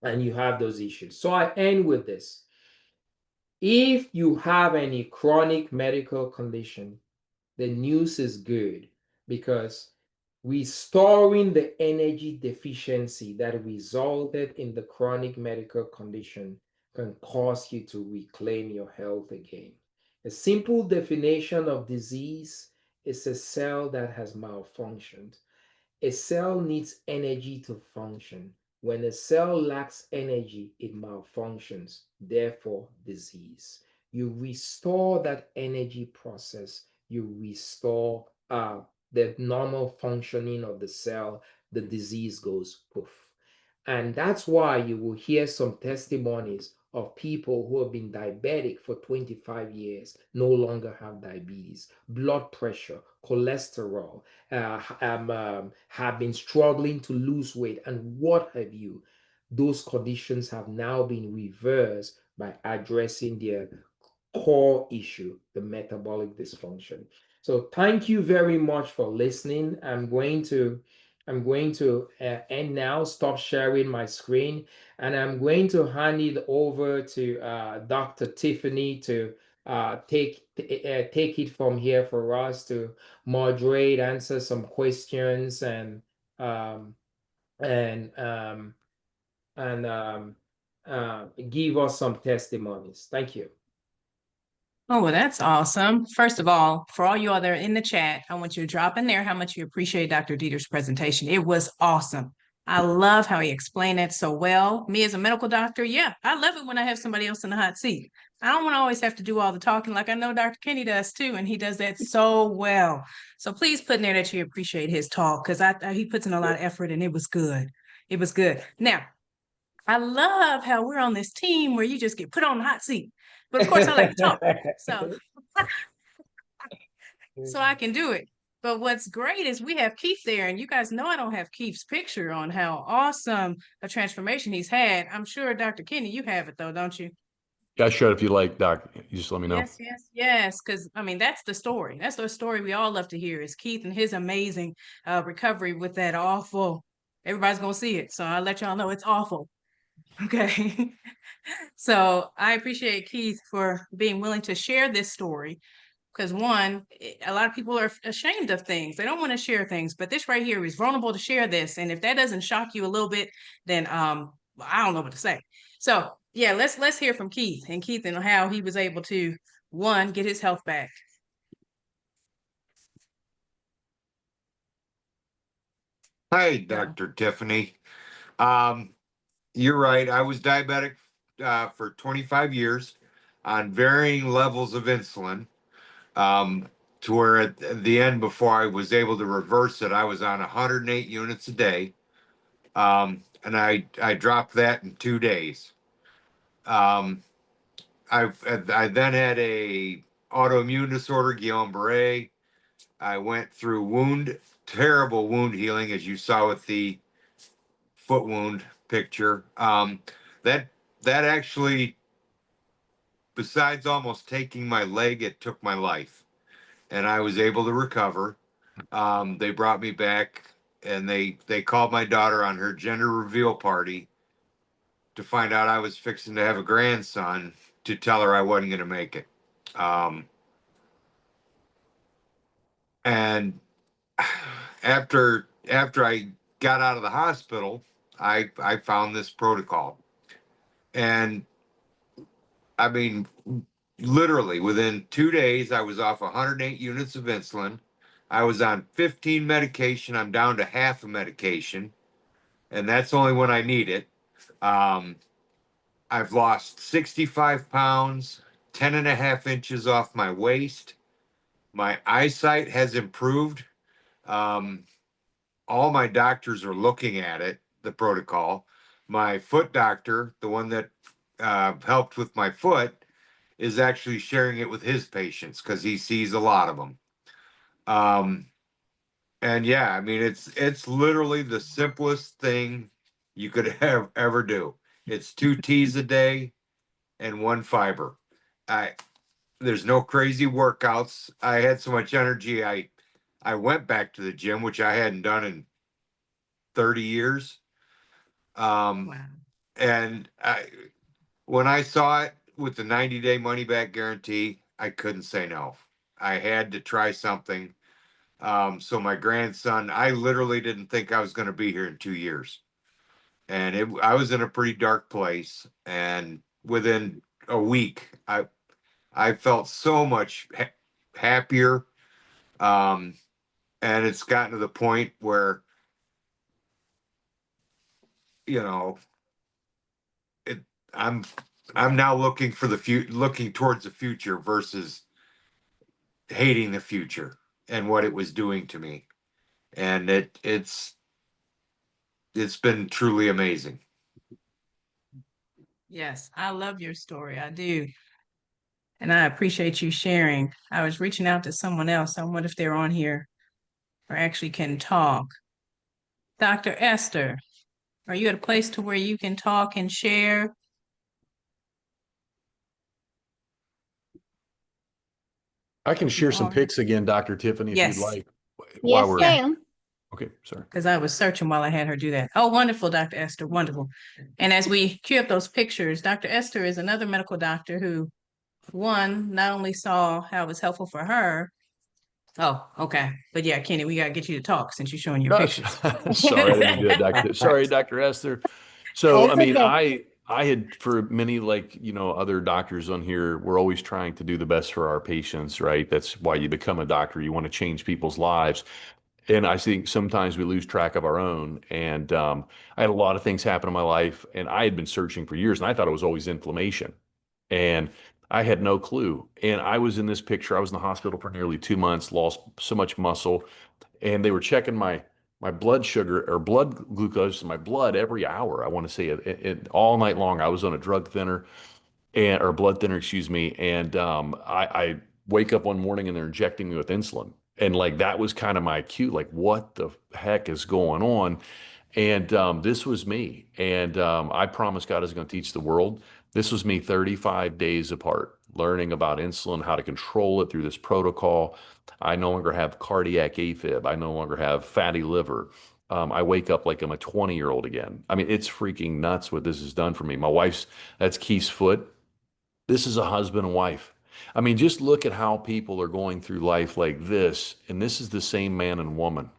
and you have those issues. So I end with this. If you have any chronic medical condition, the news is good because restoring the energy deficiency that resulted in the chronic medical condition can cause you to reclaim your health again. A simple definition of disease is a cell that has malfunctioned. A cell needs energy to function. When a cell lacks energy, it malfunctions, therefore, disease. You restore that energy process, you restore the normal functioning of the cell. the disease goes poof. And that's why you will hear some testimonies of people who have been diabetic for 25 years no longer have diabetes, blood pressure, cholesterol, have been struggling to lose weight, and what have you. Those conditions have now been reversed by addressing their core issue, the metabolic dysfunction. So thank you very much for listening. I'm going to end now, stop sharing my screen, and I'm going to hand it over to Dr. Tiffany to take it from here for us to moderate, answer some questions, um, and um, and give us some testimonies. Thank you.
Oh, well, that's awesome. First of all, for all you all that are in the chat, I want you to drop in there how much you appreciate Dr. Dieter's presentation. It was awesome. I love how he explained it so well. Me as a medical doctor, yeah, I love it when I have somebody else in the hot seat. I don't want to always have to do all the talking like I know Dr. Kenny does too, and he does that so well. So please put in there that you appreciate his talk because he puts in a lot of effort and it was good. It was good. Now, I love how we're on this team where you just get put on the hot seat. But of course, I like to talk. So, so I can do it. But what's great is we have Keith there, and you guys know I don't have Keith's picture on how awesome a transformation he's had. I'm sure, Dr. Kenny, you have it though, don't you?
Yeah, sure. If you like, Doc, you just let me know.
Yes, yes, yes. Because I mean, that's the story. That's the story we all love to hear is Keith and his amazing recovery with that awful. Everybody's gonna see it, so I'll let y'all know it's awful. Okay. So I appreciate Keith for being willing to share this story because one, a lot of people are ashamed of things. They don't want to share things, but this right here is vulnerable to share this. And if that doesn't shock you a little bit, then I don't know what to say. So yeah, let's hear from Keith and how he was able to one, get his health back.
Hi, Dr. Tiffany. You're right. I was diabetic for 25 years on varying levels of insulin. To where at the end, before I was able to reverse it, I was on 108 units a day. And I dropped that in 2 days. Um, I then had a autoimmune disorder, Guillain-Barré. I went through terrible wound healing, as you saw with the foot wound picture. That that actually, besides almost taking my leg, it took my life, and I was able to recover. They brought me back, and they called my daughter on her gender reveal party to find out I was fixing to have a grandson, to tell her I wasn't going to make it. And after I got out of the hospital, I found this protocol, and I mean, literally within 2 days, I was off 108 units of insulin. I was on 15 medication. I'm down to half a medication, and that's only when I need it. Um, I've lost 65 pounds, 10 and a half inches off my waist. My eyesight has improved. Um, all my doctors are looking at it, the protocol. My foot doctor, the one that helped with my foot, is actually sharing it with his patients because he sees a lot of them. And yeah, I mean, it's literally the simplest thing you could ever do. It's 2 teas a day and one fiber. I There's no crazy workouts. I had so much energy. I went back to the gym, which I hadn't done in 30 years.
Wow.
And when I saw it with the 90-day money back guarantee, I couldn't say no. I had to try something. So my grandson, I literally didn't think I was going to be here in 2 years. And I was in a pretty dark place. And within a week, I felt so much happier. Um, and it's gotten to the point where, you know, it, I'm I'm now looking for looking towards the future versus hating the future and what it was doing to me. And it's been truly amazing.
Yes, I love your story. I do. And I appreciate you sharing. I was reaching out to someone else. I wonder if they're on here or actually can talk. Dr. Esther, are you at a place to where you can talk and share?
I can
You
share some
are.
pics again, Dr. Tiffany, if you'd
Yes.
like, while
Yes,
we're,
Yeah.
ma'am.
okay, sorry.
Because I was searching while I had her do that. Oh, wonderful, Dr. Esther, wonderful. And as we cue up those pictures, Dr. Esther is another medical doctor who, one, not only saw how it was helpful for her. Oh, okay. But yeah, Kenny, we got to get you to talk since you're showing your
Gosh,
pictures.
sorry, I didn't mean to do that, Dr. Sorry, Dr. Esther. So,
That's
I mean,
okay.
I had for many, like, other doctors on here, we're always trying to do the best for our patients, right? That's why you become a doctor. You want to change people's lives. And I think sometimes we lose track of our own. And I had a lot of things happen in my life, and I had been searching for years, and I thought it was always inflammation. And I had no clue. And I was in this picture. I was in the hospital for nearly 2 months, lost so much muscle, and they were checking my blood sugar or blood glucose in my blood every hour. I want to say all night long. I was on a drug thinner and or blood thinner, excuse me. And I wake up one morning and they're injecting me with insulin. And like that was kind of my cue, like what the heck is going on? And this was me. And I promised God I was going to teach the world. This was me 35 days apart, learning about insulin, how to control it through this protocol. I no longer have cardiac AFib. I no longer have fatty liver. I wake up like I'm a 20-year-old again. I mean, it's freaking nuts what this has done for me. That's Keith's foot. This is a husband and wife. I mean, just look at how people are going through life like this. And this is the same man and woman.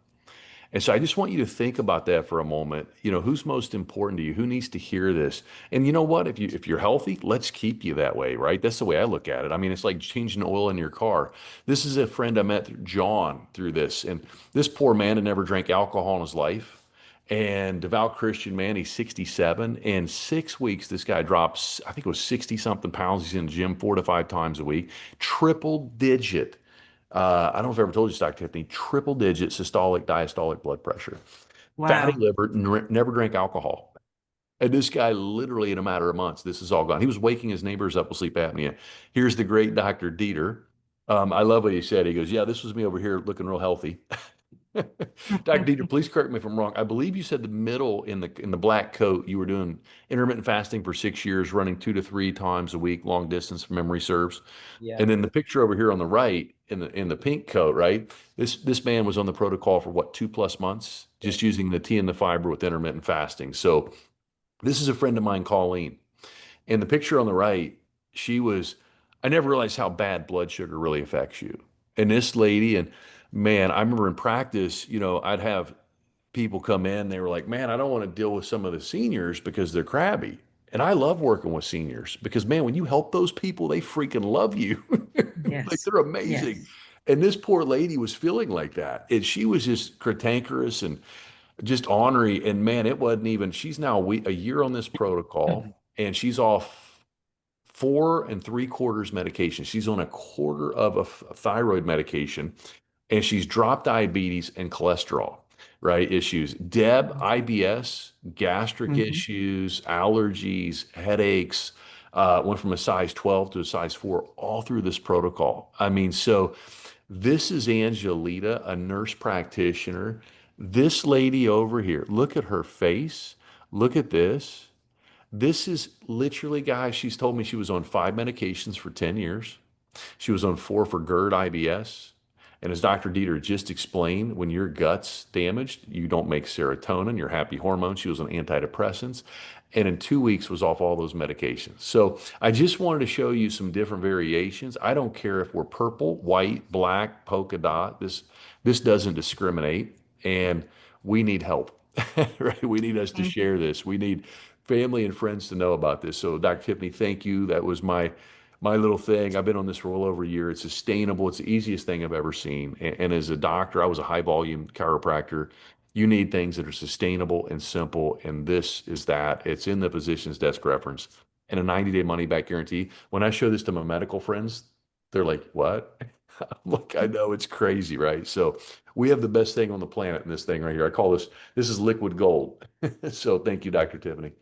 And so I just want you to think about that for a moment. Who's most important to you? Who needs to hear this? And you know what? If you're healthy, let's keep you that way, right? That's the way I look at it. I mean, it's like changing oil in your car. This is a friend I met, John, through this. And this poor man had never drank alcohol in his life. And devout Christian man, he's 67. In 6 weeks, this guy drops, I think it was 60 something pounds. He's in the gym 4 to 5 times a week, triple digit. I don't know if I ever told you this, Dr. Tiffany, triple digit systolic, diastolic blood pressure, fatty
Wow.
liver, never drank alcohol. And this guy, literally in a matter of months, this is all gone. He was waking his neighbors up with sleep apnea. Here's the great Dr. Dieter. I love what he said. He goes, yeah, this was me over here looking real healthy. Dr. Dieter, please correct me if I'm wrong. I believe you said the middle in the black coat, you were doing intermittent fasting for 6 years, running 2 to 3 times a week, long distance, if memory serves.
Yeah.
And then the picture over here on the right, in the pink coat, right? This man was on the protocol for what, 2+ months, just using the tea and the fiber with intermittent fasting. So this is a friend of mine, Colleen. And the picture on the right, I never realized how bad blood sugar really affects you. And this lady, and man, I remember in practice, I'd have people come in, they were like, man, I don't want to deal with some of the seniors because they're crabby. And I love working with seniors because, man, when you help those people, they freaking love you. Like
Yes.
they're amazing.
Yes.
And this poor lady was feeling like that. And she was just cantankerous and just ornery. And man, it wasn't even, she's now a year on this protocol and she's off 4 3/4 medication. She's on a quarter of a thyroid medication and she's dropped diabetes and cholesterol, right? Issues. Deb, IBS, gastric
Mhm.
issues, allergies, headaches, went from a size 12 to a size 4 all through this protocol. I mean, so this is Angelita, a nurse practitioner. This lady over here, look at her face. Look at this. This is literally, guys, she's told me she was on 5 medications for 10 years. She was on 4 for GERD, IBS. And as Dr. Dieter just explained, when your gut's damaged, you don't make serotonin, your happy hormone. She was on antidepressants. And in 2 weeks was off all those medications. So I just wanted to show you some different variations. I don't care if we're purple, white, black, polka dot. This doesn't discriminate. And we need help, right? We need us to
Mhm.
share this. We need family and friends to know about this. So Dr. Tiffany, thank you. That was my little thing. I've been on this for well over a year. It's sustainable. It's the easiest thing I've ever seen. And as a doctor, I was a high volume chiropractor. You need things that are sustainable and simple. And this is that. It's in the physician's desk reference and a 90-day money back guarantee. When I show this to my medical friends, they're like, what? Look, I know it's crazy, right? So we have the best thing on the planet in this thing right here. I call this is liquid gold. So thank you, Dr. Tiffany.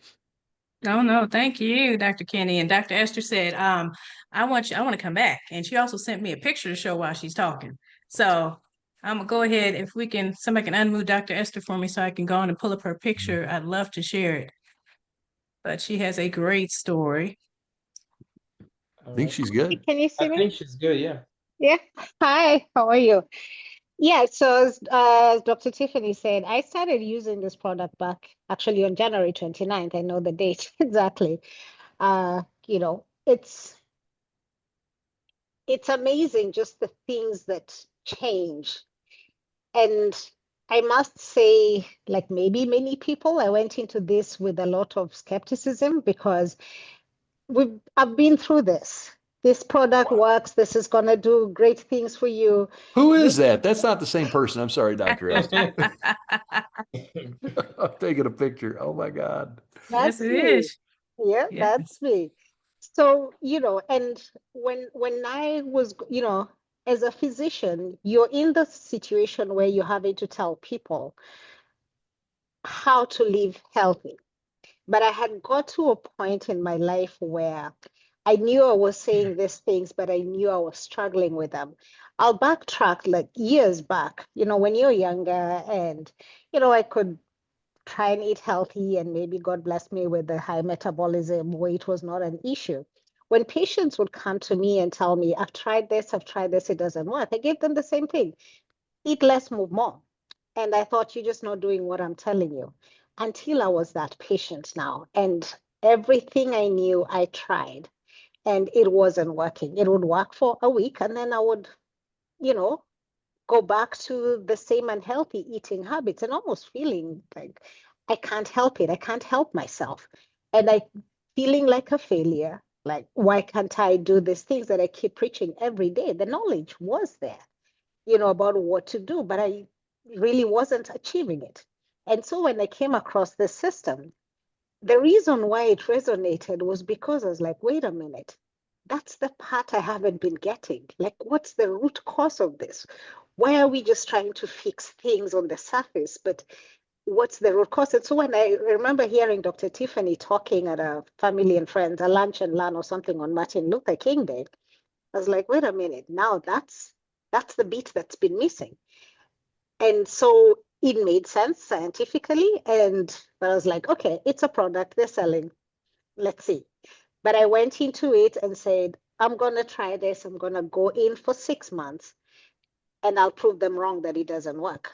No, no, thank you, Dr. Kenny. And Dr. Esther said, I want to come back. And she also sent me a picture to show while she's talking. So I'm gonna go ahead, if we can, somebody can unmute Dr. Esther for me so I can go on and pull up her picture. I'd love to share it. But she has a great story.
I think she's good.
Can you see
I
me?
think she's good, yeah.
Yeah. Hi, how are you? Yeah, so as Dr. Tiffany said, I started using this product back actually on January 29th. I know the date exactly. You know, it's amazing just the things that change. And I must say, like maybe many people, I went into this with a lot of skepticism because I've been through this. This product
Wow.
works. This is going to do great things for you.
Who is that? That's not the same person. I'm sorry, Dr. Esther. I'm taking a picture. Oh my God.
Yes,
That's
it
me.
is.
Yeah,
Yes.
that's me. So, you know, and when I was, you know, as a physician, you're in the situation where you're having to tell people how to live healthy. But I had got to a point in my life where I knew I was saying these things, but I knew I was struggling with them. I'll backtrack like years back, you know, when you're younger and, you know, I could try and eat healthy and maybe God bless me with the high metabolism, weight was not an issue. When patients would come to me and tell me, I've tried this, it doesn't work, I gave them the same thing. Eat less, move more. And I thought, you're just not doing what I'm telling you. Until I was that patient now. And everything I knew, I tried. And it wasn't working. It would work for a week. And then I would, you know, go back to the same unhealthy eating habits and almost feeling like I can't help it. I can't help myself. And I feeling like a failure. Like, why can't I do these things that I keep preaching every day? The knowledge was there, you know, about what to do, but I really wasn't achieving it. And so when I came across this system, the reason why it resonated was because I was like, wait a minute, that's the part I haven't been getting. Like, what's the root cause of this? Why are we just trying to fix things on the surface? But what's the root cause? And so when I remember hearing Dr. Tiffany talking at a family and friends, a lunch and learn or something on Martin Luther King Day, I was like, wait a minute, now that's the beat that's been missing. And so it made sense scientifically. And I was like, okay, it's a product they're selling. Let's see. But I went into it and said, I'm going to try this. I'm going to go in for 6 months and I'll prove them wrong that it doesn't work.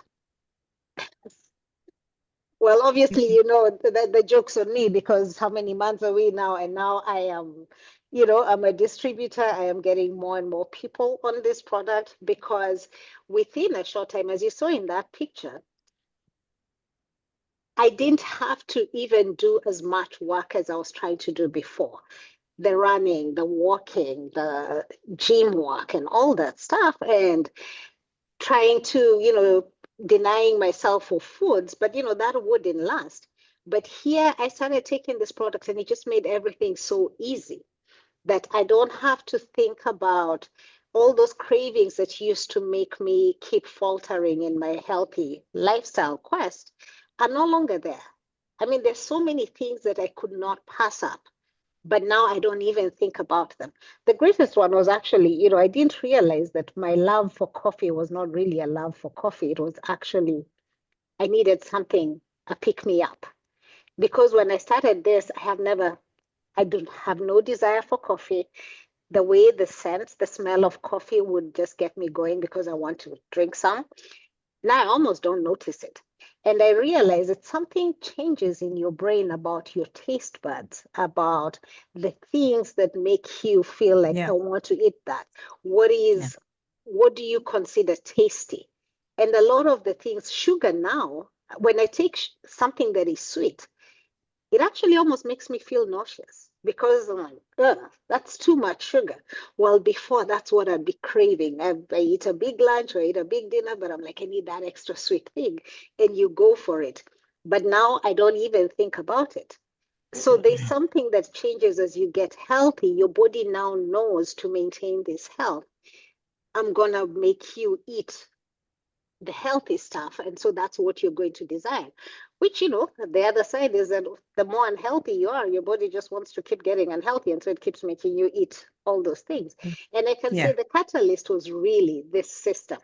Well, obviously, you know, the joke's on me because how many months are we now? And now I am, you know, I'm a distributor. I am getting more and more people on this product because within a short time, as you saw in that picture, I didn't have to even do as much work as I was trying to do before. The running, the walking, the gym work, and all that stuff, and trying to, you know, denying myself for foods, but, you know, that wouldn't last. But here I started taking this product and it just made everything so easy that I don't have to think about all those cravings that used to make me keep faltering in my healthy lifestyle quest are no longer there. I mean, there's so many things that I could not pass up, but now I don't even think about them. The greatest one was actually, you know, I didn't realize that my love for coffee was not really a love for coffee. It was actually, I needed something, a pick me up. Because when I started this, I don't have no desire for coffee. The way the scent, the smell of coffee would just get me going because I want to drink some. Now I almost don't notice it. And I realize that something changes in your brain about your taste buds, about the things that make you feel like,
Yeah.
I want to eat that. What do you consider tasty? And a lot of the things, sugar now, when I take something that is sweet, it actually almost makes me feel nauseous because I'm like, ugh, that's too much sugar. Well, before that's what I'd be craving. I eat a big lunch or eat a big dinner, but I'm like, I need that extra sweet thing. And you go for it. But now I don't even think about it. So there's something that changes as you get healthy. Your body now knows to maintain this health. I'm gonna make you eat the healthy stuff. And so that's what you're going to desire, which, the other side is that the more unhealthy you are, your body just wants to keep getting unhealthy. And so it keeps making you eat all those things. And I can say
Yeah.
the catalyst was really this system,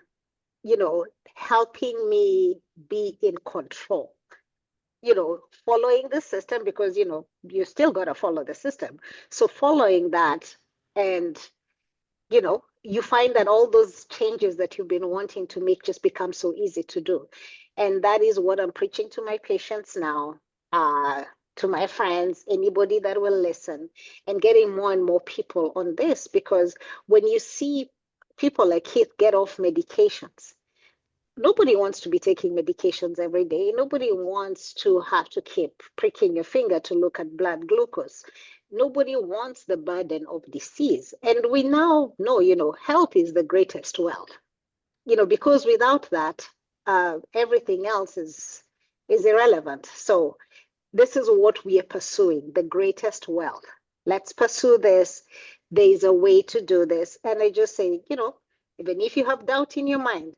helping me be in control, following the system because, you still got to follow the system. So following that, and you find that all those changes that you've been wanting to make just become so easy to do. And that is what I'm preaching to my patients now, to my friends, anybody that will listen, and getting more and more people on this. Because when you see people like Keith get off medications, nobody wants to be taking medications every day. Nobody wants to have to keep pricking your finger to look at blood glucose. Nobody wants the burden of disease. And we now know, health is the greatest wealth, because without that, everything else is irrelevant. So this is what we are pursuing, the greatest wealth. Let's pursue this. There is a way to do this. And I just say, even if you have doubt in your mind,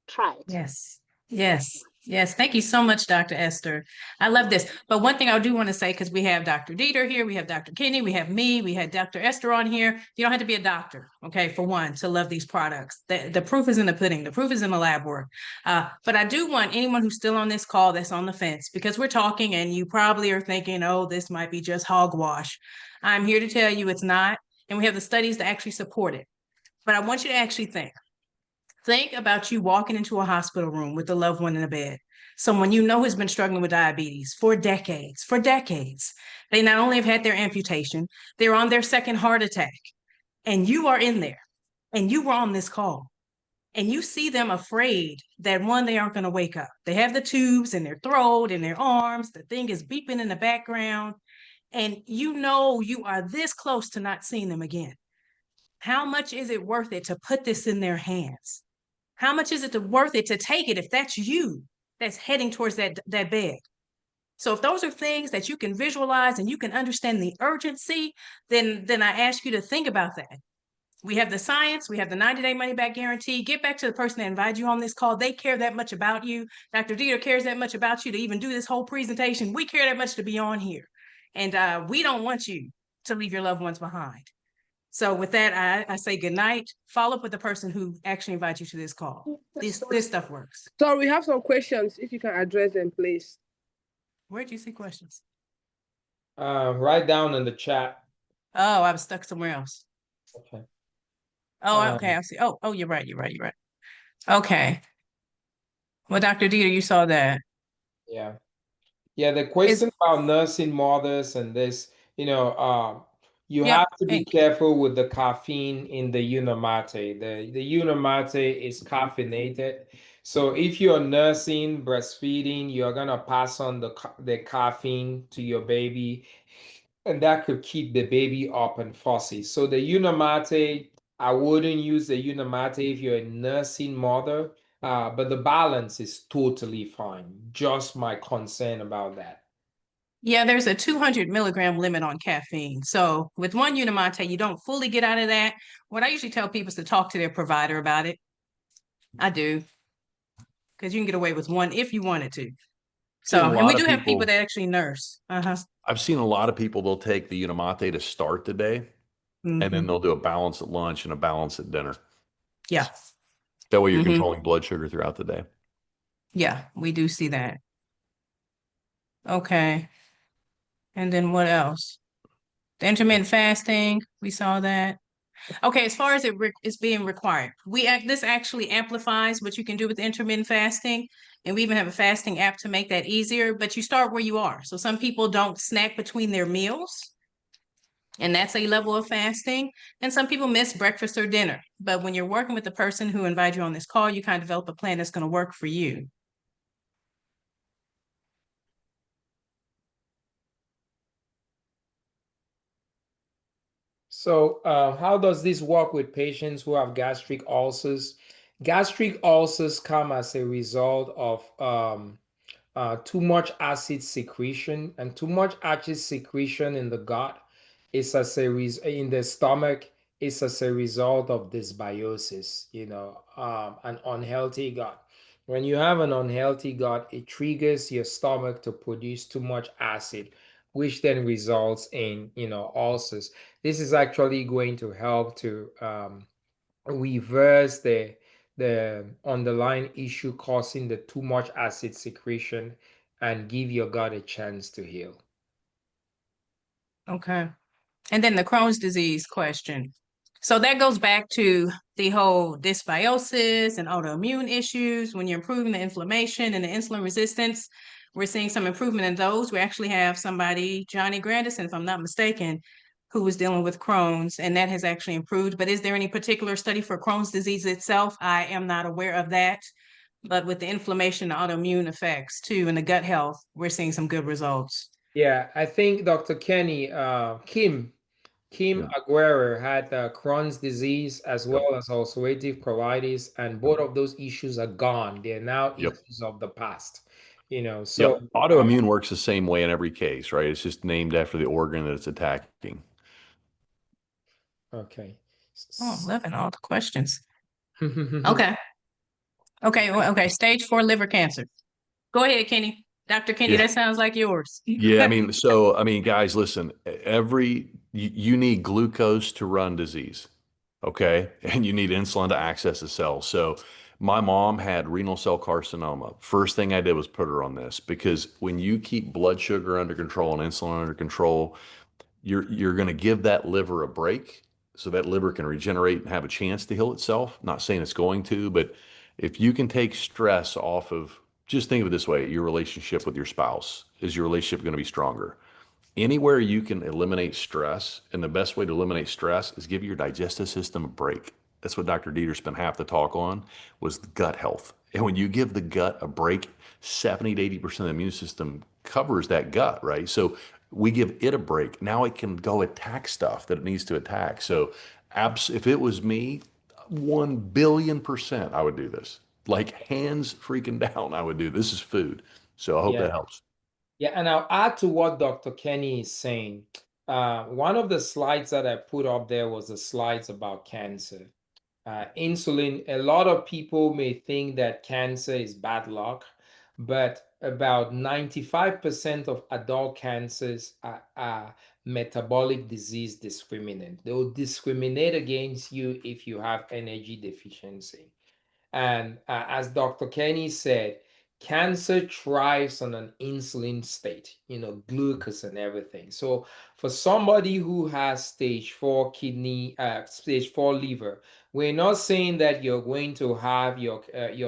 try it.
Yes. Yes. Yes. Thank you so much, Dr. Esther. I love this. But one thing I do want to say, because we have Dr. Dieter here, we have Dr. Kenny, we have me, we had Dr. Esther on here. You don't have to be a doctor, okay, for one, to love these products. The proof is in the pudding. The proof is in the lab work. But I do want anyone who's still on this call that's on the fence, because we're talking and you probably are thinking, oh, this might be just hogwash. I'm here to tell you it's not. And we have the studies to actually support it. But I want you to actually think about you walking into a hospital room with a loved one in a bed, someone you know has been struggling with diabetes for decades. They not only have had their amputation, they're on their second heart attack, and you are in there, and you were on this call, and you see them afraid that one, they aren't going to wake up. They have the tubes in their throat, in their arms, the thing is beeping in the background, and you know you are this close to not seeing them again. How much is it worth it to put this in their hands? How much is it worth it to take it if that's you that's heading towards that bed? So if those are things that you can visualize and you can understand the urgency, then I ask you to think about that. We have the science, we have the 90-day money back guarantee. Get back to the person that invited you on this call. They care that much about you. Dr. Dieter cares that much about you to even do this whole presentation. We care that much to be on here. And we don't want you to leave your loved ones behind. So with that, I say good night. Follow up with the person who actually invited you to this call. This stuff works.
So we have some questions, if you can address them, please.
Where'd you see questions?
Write down in the chat.
Oh, I was stuck somewhere else.
Okay.
Oh, okay, I see. Oh, you're right. Okay. Well, Dr. Dieter, you saw that.
Yeah. Yeah, the question about nursing mothers and this, you have to be careful with the caffeine in the Unamate. The Unamate is caffeinated. So if you're nursing, breastfeeding, you're gonna pass on the caffeine to your baby, and that could keep the baby up and fussy. So the Unamate, I wouldn't use the Unamate if you're a nursing mother. But the balance is totally fine. Just my concern about that.
Yeah, there's a 200 milligram limit on caffeine. So with one Unamate, you don't fully get out of that. What I usually tell people is to talk to their provider about it. I do. Because you can get away with one if you wanted to. So, and we do have people that actually nurse.
I've seen a lot of people, they'll take the Unamate to start the day, and then they'll do a balance at lunch and a balance at dinner.
Yeah.
That way you're controlling blood sugar throughout the day.
Yeah, we do see that. Okay. And then what else? The intermittent fasting, we saw that. Okay, as far as it is being required, this actually amplifies what you can do with intermittent fasting, and we even have a fasting app to make that easier, but you start where you are. So some people don't snack between their meals, and that's a level of fasting, and some people miss breakfast or dinner. But when you're working with the person who invited you on this call, you kind of develop a plan that's going to work for you.
So how does this work with patients who have gastric ulcers? Gastric ulcers come as a result of too much acid secretion, and too much acid secretion in the gut is as a in the stomach is as a result of dysbiosis, an unhealthy gut. When you have an unhealthy gut, it triggers your stomach to produce too much acid, which then results in, ulcers. This is actually going to help to reverse the underlying issue causing the too much acid secretion and give your gut a chance to heal.
Okay. And then the Crohn's disease question. So that goes back to the whole dysbiosis and autoimmune issues. When you're improving the inflammation and the insulin resistance, we're seeing some improvement in those. We actually have somebody, Johnny Grandison, if I'm not mistaken, who was dealing with Crohn's, and that has actually improved. But is there any particular study for Crohn's disease itself? I am not aware of that. But with the inflammation, the autoimmune effects too, and the gut health, we're seeing some good results.
Yeah, I think Dr. Kenny, Kim
Yeah.
Aguirre had Crohn's disease as
Yep.
well as ulcerative colitis, and both of those issues are gone. They're now
Yep.
issues of the past,
Yep.
So
Autoimmune works the same way in every case, right? It's just named after the organ that it's attacking.
okay.
Oh, I'm loving all the questions. Okay. Okay. Stage 4 liver cancer. Go ahead, Kenny. Dr. Kenny,
Yeah.
that sounds like yours.
Yeah, I mean, guys, listen, you need glucose to run disease, okay? And you need insulin to access the cells. So my mom had renal cell carcinoma. First thing I did was put her on this because when you keep blood sugar under control and insulin under control, you're going to give that liver a break so that liver can regenerate and have a chance to heal itself. Not saying it's going to, but if you can take stress off of, just think of it this way, your relationship with your spouse, is your relationship going to be stronger? Anywhere you can eliminate stress, and the best way to eliminate stress is give your digestive system a break. That's what Dr. Dieter spent half the talk on, was gut health. And when you give the gut a break, 70 to 80% of the immune system covers that gut, right? So we give it a break. Now it can go attack stuff that it needs to attack. So if it was me, 1 billion% I would do this. Like hands freaking down, I would do this. Is food. So I hope
Yeah.
that helps.
Yeah, and I'll add to what Dr. Kenny is saying. One of the slides that I put up there was the slides about cancer. Insulin, a lot of people may think that cancer is bad luck, but about 95% of adult cancers are metabolic disease discriminant. They will discriminate against you if you have energy deficiency. And as Dr. Kenny said, cancer thrives on an insulin state, glucose and everything. So for somebody who has stage 4 kidney, stage 4 liver, we're not saying that you're going to have your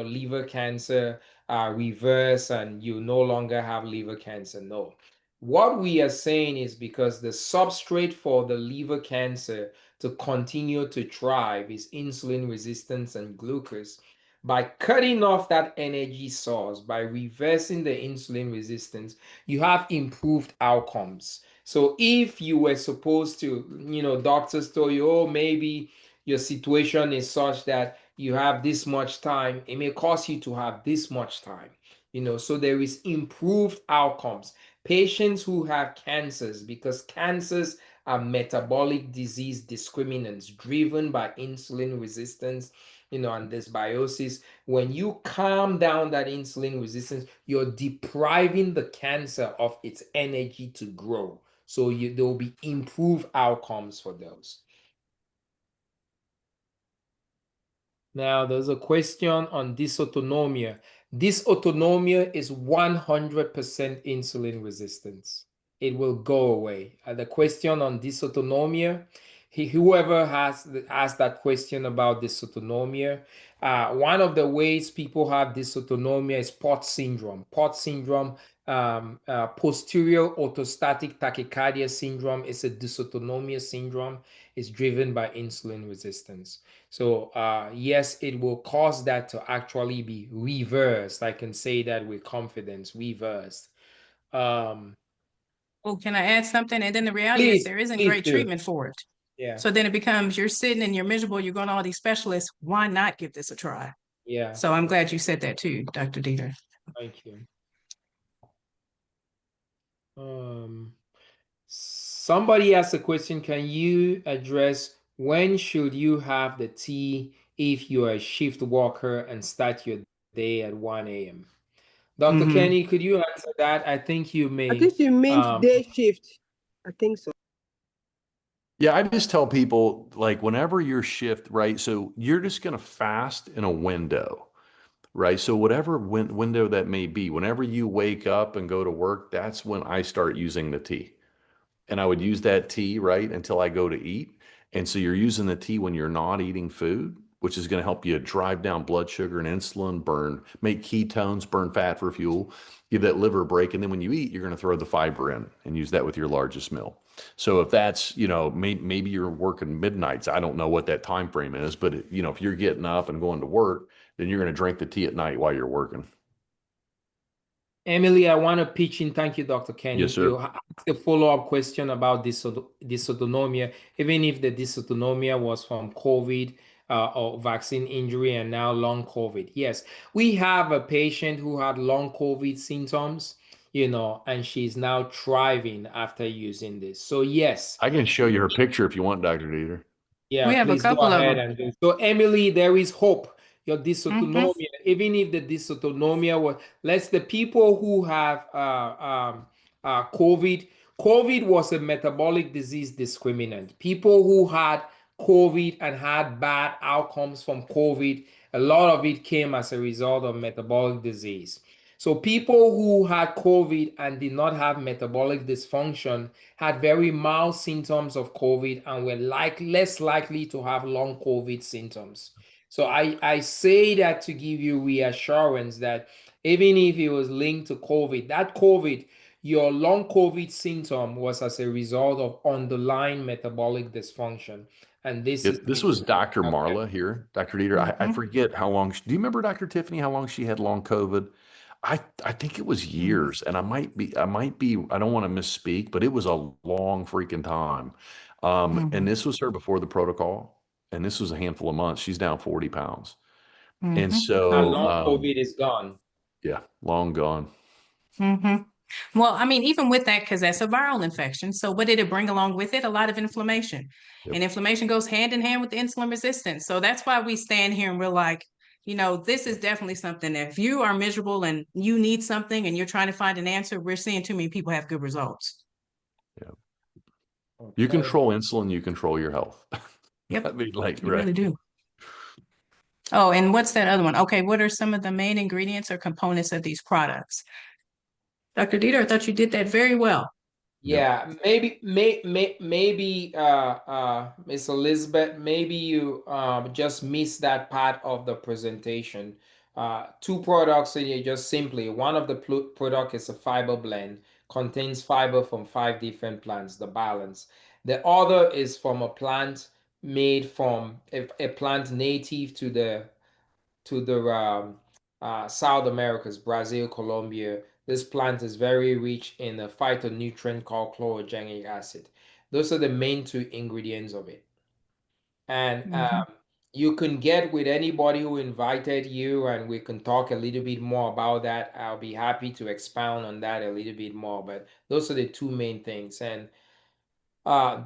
liver cancer reverse and you no longer have liver cancer. No. What we are saying is because the substrate for the liver cancer to continue to thrive is insulin resistance and glucose. By cutting off that energy source, by reversing the insulin resistance, you have improved outcomes. So if you were supposed to, doctors told you, oh, maybe your situation is such that you have this much time, it may cost you to have this much time. So there is improved outcomes. Patients who have cancers, because cancers are metabolic disease discriminants driven by insulin resistance, and dysbiosis. When you calm down that insulin resistance, you're depriving the cancer of its energy to grow. So there will be improved outcomes for those. Now, there's a question on dysautonomia. Dysautonomia is 100% insulin resistance. It will go away. The question on dysautonomia, whoever has asked that question about dysautonomia, one of the ways people have dysautonomia is POTS syndrome. POTS syndrome, posterior orthostatic tachycardia syndrome, is a dysautonomia syndrome. It's driven by insulin resistance. So yes, it will cause that to actually be reversed. I can say that with confidence, reversed.
Oh, can I add something? And then the reality is there isn't great
do.
treatment for it.
Yeah.
So then it becomes you're sitting and you're miserable, you're going to all these specialists. Why not give this a try?
Yeah.
So I'm glad you said that too, Dr. Dieter.
Thank you. Somebody asked a question, can you address When should you have the tea if you're a shift worker and start your day at 1 a.m.? Dr.
Mhm.
Kenny, could you answer that? I think you
I
may.
think she means day shift. I think so.
Yeah, I just tell people like whenever your shift, right? So you're just going to fast in a window, right? So whatever window that may be, whenever you wake up and go to work, that's when I start using the tea. And I would use that tea, right, until I go to eat. And so you're using the tea when you're not eating food, which is going to help you drive down blood sugar and insulin, make ketones, burn fat for fuel, give that liver a break. And then when you eat, you're going to throw the fiber in and use that with your largest meal. So if that's, maybe you're working midnights, I don't know what that time frame is, but if you're getting up and going to work, then you're going to drink the tea at night while you're working.
Emily, I want to pitch in. Thank you, Dr. Kenny.
Yes, sir.
You asked a follow-up question about dysautonomia, even if the dysautonomia was from COVID or vaccine injury and now long COVID. Yes, we have a patient who had long COVID symptoms, and she's now thriving after using this. So yes,
I can show you her picture if you want, Dr. Dieter.
yeah,
We have a
please go
couple of
ahead
them.
and do. So, Emily, there is hope. Your
Mhm.
dysautonomia, even if the dysautonomia was, let's the people who have COVID, COVID was a metabolic disease discriminant. People who had COVID and had bad outcomes from COVID, a lot of it came as a result of metabolic disease. So people who had COVID and did not have metabolic dysfunction had very mild symptoms of COVID and were less likely to have long COVID symptoms. So I say that to give you reassurance that even if it was linked to COVID, that COVID, your long COVID symptom was as a result of underlying metabolic dysfunction. And this is
This was Dr. Marla here, Dr. Dieter. I
Mhm.
forget how long. Do you remember Dr. Tiffany? How long she had long COVID? I think it was years, and I might be. I don't want to misspeak, but it was a long freaking time. And
Mhm.
this was her before the protocol, and this was a handful of months. She's down 40 pounds, and
Mhm.
and
so
long COVID is gone.
yeah, long gone.
Mhm. Well, I mean, even with that, because that's a viral infection. So what did it bring along with it? A lot of inflammation.
Yep.
And inflammation goes hand in hand with the insulin resistance. So that's why we stand here and we're like, this is definitely something that if you are miserable and you need something and you're trying to find an answer, we're seeing too many people have good results.
Yeah. You control insulin, you control your health.
Yep.
I mean, like,
You
right.
really do. Oh, and what's that other one? Okay, what are some of the main ingredients or components of these products? Dr. Dieter, I thought you did that very well.
Yeah, maybe Miss Elizabeth, maybe you just missed that part of the presentation. Two products in here, just simply one of the product is a fiber blend, contains fiber from 5 different plants, the balance. The other is from a plant made from a plant native to the South Americas, Brazil, Colombia. This plant is very rich in a phytonutrient called chlorogenic acid. Those are the main two ingredients of it. And you can get with anybody who invited you, and we can talk a little bit more about that. I'll be happy to expound on that a little bit more, but those are the two main things. And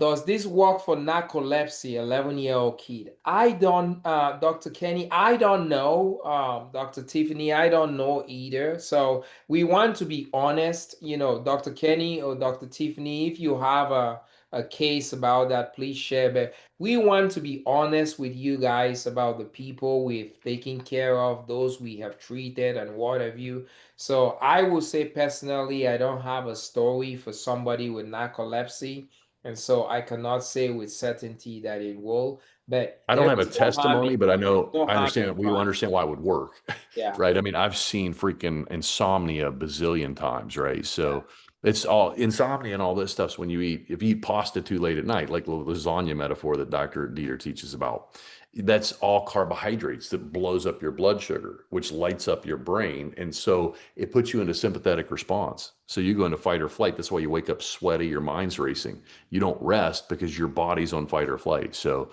does this work for narcolepsy, 11-year-old kid? I don't, Dr. Kenny, I don't know. Dr. Tiffany, I don't know either. So we want to be honest, Dr. Kenny or Dr. Tiffany, if you have a case about that, please share. But we want to be honest with you guys about the people we've taken care of, those we have treated, and what have you. So I will say personally, I don't have a story for somebody with narcolepsy. And so I cannot say with certainty that it will, but
I don't
there
have a
is no harm
testimony, but I
harm in
understand, we
trying.
understand why it would work,
Yeah,
right? I mean, I've seen freaking insomnia a bazillion times, right? So it's all insomnia and all this stuff's when if you eat pasta too late at night, like the lasagna metaphor that Dr. Dieter teaches about, that's all carbohydrates that blows up your blood sugar, which lights up your brain. And so it puts you into sympathetic response. So you go into fight or flight. That's why you wake up sweaty, your mind's racing. You don't rest because your body's on fight or flight. So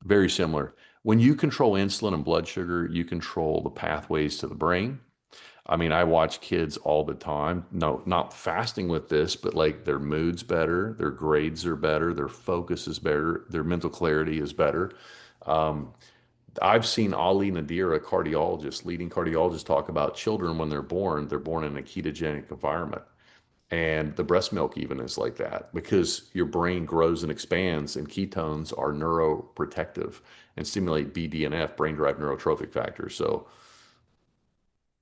very similar. When you control insulin and blood sugar, you control the pathways to the brain. I mean, I watch kids all the time. No, not fasting with this, but like their mood's better, their grades are better, their focus is better, their mental clarity is better. Um, I've seen Ali Nadir, a cardiologist, leading cardiologist, talk about children when they're born in a ketogenic environment. And the breast milk even is like that because your brain grows and expands, and ketones are neuroprotective and stimulate BDNF, brain-derived neurotrophic factors. So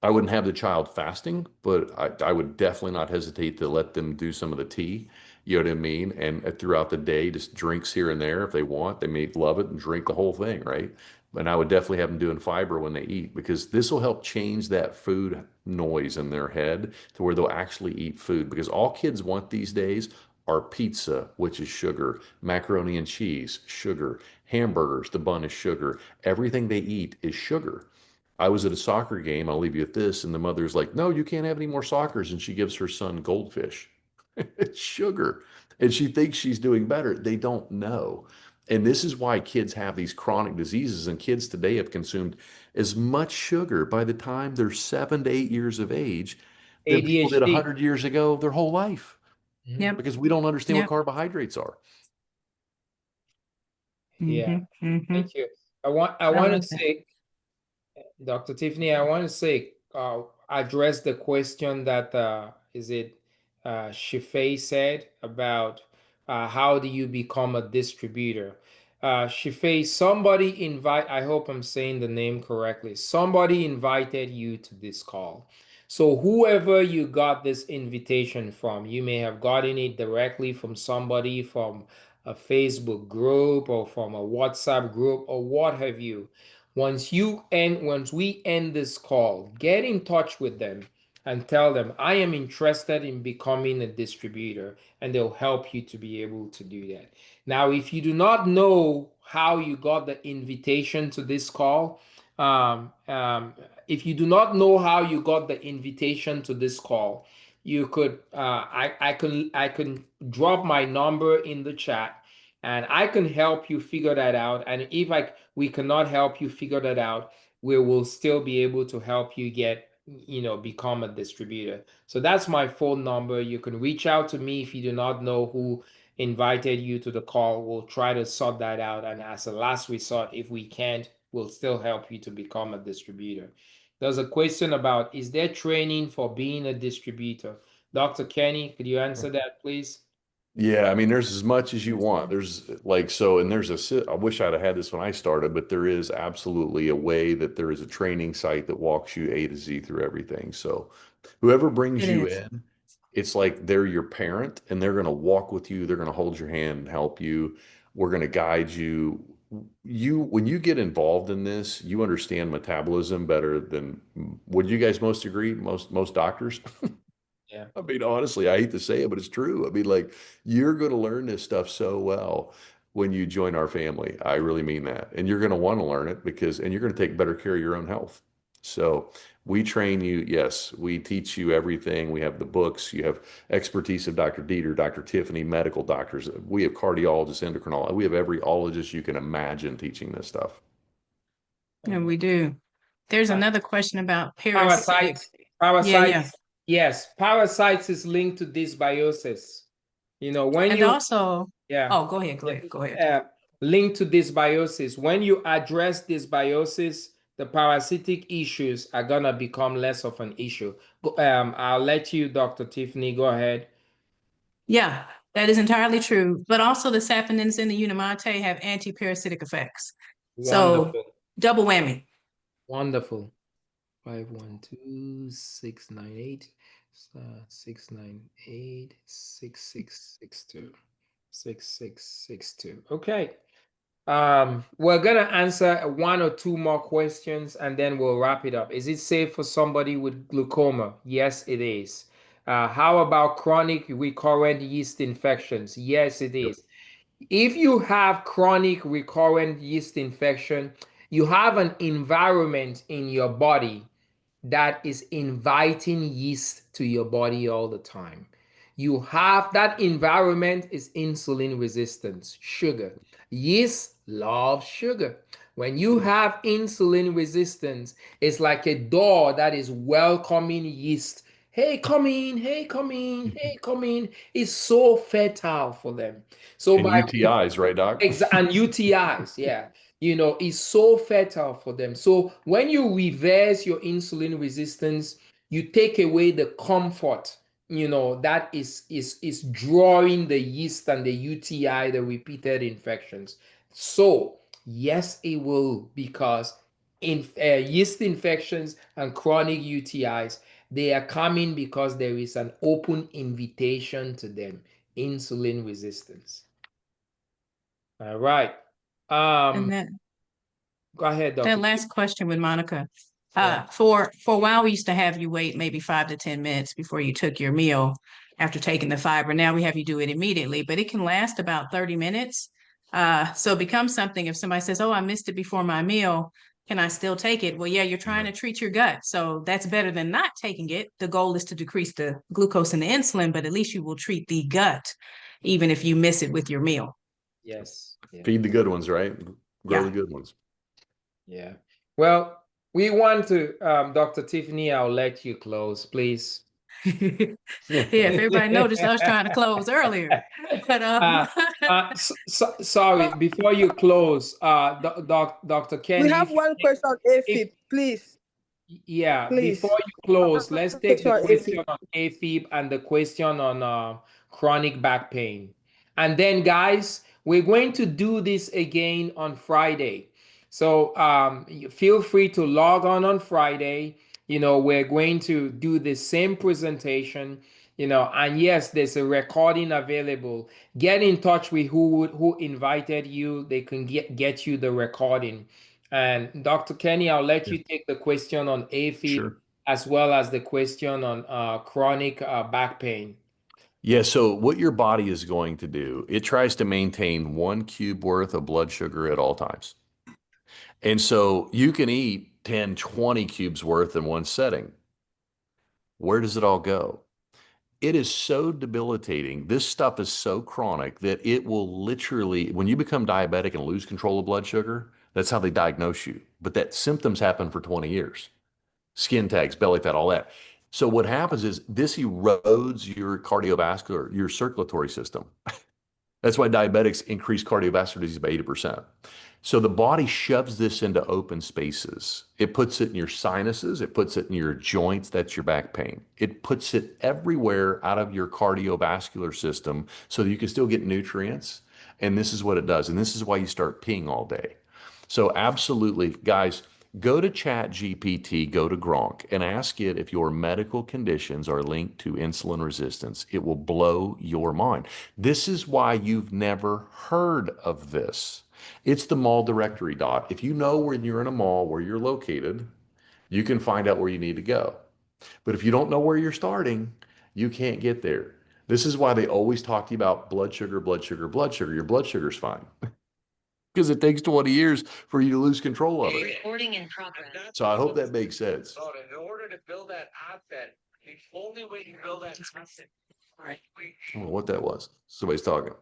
I wouldn't have the child fasting, but I would definitely not hesitate to let them do some of the tea. You know what I mean? And throughout the day, just drinks here and there if they want. They may love it and drink the whole thing, right? And I would definitely have them doing fiber when they eat because this will help change that food noise in their head to where they'll actually eat food. Because all kids want these days are pizza, which is sugar, macaroni and cheese, sugar, hamburgers, the bun is sugar. Everything they eat is sugar. I was at a soccer game. I'll leave you at this. And the mother's like, no, you can't have any more soccers. And she gives her son goldfish. It's sugar. And she thinks she's doing better. They don't know. And this is why kids have these chronic diseases. And kids today have consumed as much sugar by the time they're 7 to 8 years of age than people did
ADHD.
100 years ago their whole life
Yep.
because we don't understand what
Yep.
carbohydrates are.
Yeah.
Mhm.
Thank you. I want
love
to
that.
say, Dr. Tiffany, I want to say, address the question that Shifei said about how do you become a distributor? Shifei, I hope I'm saying the name correctly. Somebody invited you to this call. So whoever you got this invitation from, you may have gotten it directly from somebody from a Facebook group or from a WhatsApp group or what have you. Once we end this call, get in touch with them and tell them, I am interested in becoming a distributor, and they'll help you to be able to do that. Now, if you do not know how you got the invitation to this call, if you do not know how you got the invitation to this call, you could I can drop my number in the chat and I can help you figure that out. And if we cannot help you figure that out, we will still be able to help you become a distributor. So that's my phone number. You can reach out to me if you do not know who invited you to the call. We'll try to sort that out. And as a last resort, if we can't, we'll still help you to become a distributor. There's a question about, is there training for being a distributor? Dr. Kenny, could you answer that, please?
Yeah, I mean, there's as much as you want. There's like so, and I wish I'd have had this when I started, but there is absolutely a way that there is a training site that walks you A to Z through everything. So whoever brings
It
you
is.
in, it's like they're your parent and they're going to walk with you. They're going to hold your hand and help you. We're going to guide you. When you get involved in this, you understand metabolism better than, would you guys most agree? Most doctors?
Yeah.
I mean, honestly, I hate to say it, but it's true. I mean, like, you're going to learn this stuff so well when you join our family. I really mean that. And you're going to want to learn it and you're going to take better care of your own health. So we train you. Yes, we teach you everything. We have the books. You have expertise of Dr. Dieter, Dr. Tiffany, medical doctors. We have cardiologists, endocrinologists. We have every ologist you can imagine teaching this stuff.
Yeah, we do. There's another question about parasitic.
Parasites. Yes, parasites is linked to dysbiosis. When
And
you
also,
yeah.
oh, go ahead.
Linked to dysbiosis. When you address dysbiosis, the parasitic issues are gonna become less of an issue. I'll let you, Dr. Tiffany, go ahead.
Yeah, that is entirely true. But also the saponins in the Unimante have anti-parasitic effects. So
Wonderful.
double whammy.
Wonderful. 512-698 698 6662 6662. Okay. We're gonna answer one or two more questions and then we'll wrap it up. Is it safe for somebody with glaucoma? Yes, it is. How about chronic recurrent yeast infections? Yes, it is. If you have chronic recurrent yeast infection, you have an environment in your body that is inviting yeast to your body all the time. You have that environment is insulin resistance, sugar. Yeast love sugar. When you have insulin resistance, it's like a door that is welcoming yeast. Hey, come in, hey, come in, hey, come in. It's so fertile for them. So
And
by
UTIs, right, Doc?
And UTIs, yeah. Is so fertile for them. So when you reverse your insulin resistance, you take away the comfort, that is drawing the yeast and the UTI, the repeated infections. So yes, it will, because yeast infections and chronic UTIs, they are coming because there is an open invitation to them, insulin resistance. All right.
And that
Go ahead,
that
Dr.
last question with Monica.
Yeah.
For a while, we used to have you wait maybe 5 to 10 minutes before you took your meal after taking the fiber. Now we have you do it immediately, but it can last about 30 minutes. So it becomes something if somebody says, oh, I missed it before my meal, can I still take it? Well, yeah, you're trying to treat your gut. So that's better than not taking it. The goal is to decrease the glucose and the insulin, but at least you will treat the gut, even if you miss it with your meal.
Yes. Yeah.
Feed the good ones, right? Grow
Yeah.
the good ones.
Yeah. Well, we want to, Dr. Tiffany, I'll let you close, please.
Yeah, if everybody noticed, I was trying to close earlier. But
Sorry, before you close, Dr. Kenny,
We have one question on AFib, please.
Yeah,
Please.
before you close, let's take the
Question
question on AFib and the question on chronic back pain. And then, guys, we're going to do this again on Friday. So feel free to log on Friday. We're going to do the same presentation, and yes, there's a recording available. Get in touch with who invited you. They can get you the recording. And Dr. Kenny, I'll let you take the question on AFib,
Sure.
as well as the question on chronic back pain.
Yeah, so what your body is going to do, it tries to maintain 1 cube worth of blood sugar at all times. And so you can eat 10, 20 cubes worth in one setting. Where does it all go? It is so debilitating. This stuff is so chronic that it will literally, when you become diabetic and lose control of blood sugar, that's how they diagnose you. But that symptoms happen for 20 years. Skin tags, belly fat, all that. So what happens is this erodes your cardiovascular, your circulatory system. That's why diabetics increase cardiovascular disease by 80%. So the body shoves this into open spaces. It puts it in your sinuses. It puts it in your joints. That's your back pain. It puts it everywhere out of your cardiovascular system so that you can still get nutrients. And this is what it does. And this is why you start peeing all day. So absolutely, guys, go to ChatGPT, go to Gronk, and ask it if your medical conditions are linked to insulin resistance. It will blow your mind. This is why you've never heard of this. It's the mall directory, Dot. If you know when you're in a mall where you're located, you can find out where you need to go. But if you don't know where you're starting, you can't get there. This is why they always talk to you about blood sugar, blood sugar, blood sugar. Your blood sugar's fine. Because it takes 20 years for you to lose control of it.
Recording in progress.
So I hope that makes sense.
In order to build that asset, the only way you build that asset.
I don't know what that was. Somebody's talking.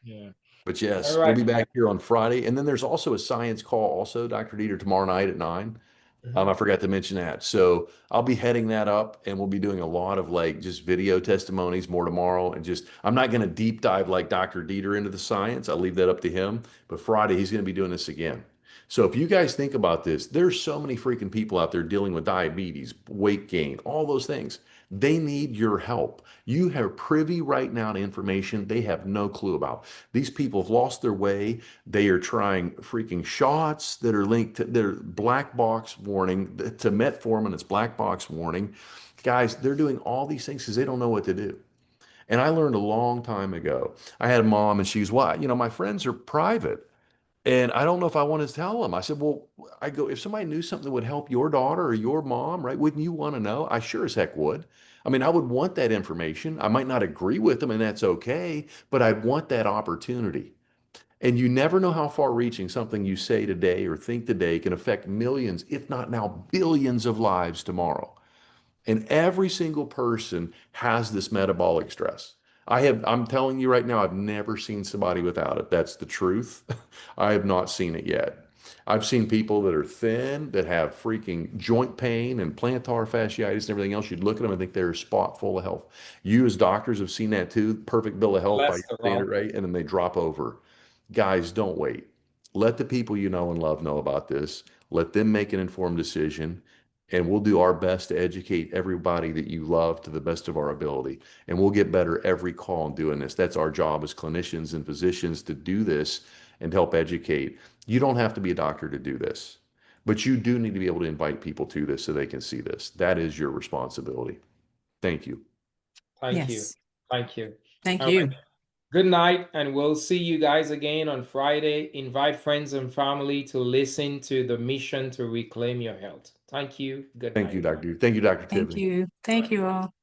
Yeah.
But yes,
All right.
we'll be back here on Friday. And then there's also a science call also, Dr. Dieter, tomorrow night at 9. I forgot to mention that. So I'll be heading that up and we'll be doing a lot of like just video testimonies more tomorrow. And just, I'm not going to deep dive like Dr. Dieter into the science. I'll leave that up to him. But Friday, he's going to be doing this again. So if you guys think about this, there's so many freaking people out there dealing with diabetes, weight gain, all those things. They need your help. You have privy right now to information they have no clue about. These people have lost their way. They are trying freaking shots that are linked to their black box warning, to metformin, it's black box warning. Guys, they're doing all these things because they don't know what to do. And I learned a long time ago. I had a mom and she's, why? My friends are private. And I don't know if I want to tell them. I said, well, I go, if somebody knew something that would help your daughter or your mom, right? Wouldn't you want to know? I sure as heck would. I mean, I would want that information. I might not agree with them and that's okay, but I want that opportunity. And you never know how far reaching something you say today or think today can affect millions, if not now billions of lives tomorrow. And every single person has this metabolic stress. I'm telling you right now, I've never seen somebody without it. That's the truth. I have not seen it yet. I've seen people that are thin, that have freaking joint pain and plantar fasciitis and everything else. You'd look at them and think they're a spot full of health. You as doctors have seen that too. Perfect bill of health by your standard, right? And then they drop over. Guys, don't wait. Let the people you know and love know about this. Let them make an informed decision. And we'll do our best to educate everybody that you love to the best of our ability. And we'll get better every call in doing this. That's our job as clinicians and physicians, to do this and help educate. You don't have to be a doctor to do this, but you do need to be able to invite people to this so they can see this. That is your responsibility. Thank you.
Thank you.
Yes.
Thank you.
Thank
All
you.
right. Good night, and we'll see you guys again on Friday. Invite friends and family to listen to the mission to reclaim your health. Thank you. Good night.
Thank you, Dr. Thank you, Dr.
Thank
Tiffany.
you. Thank you all.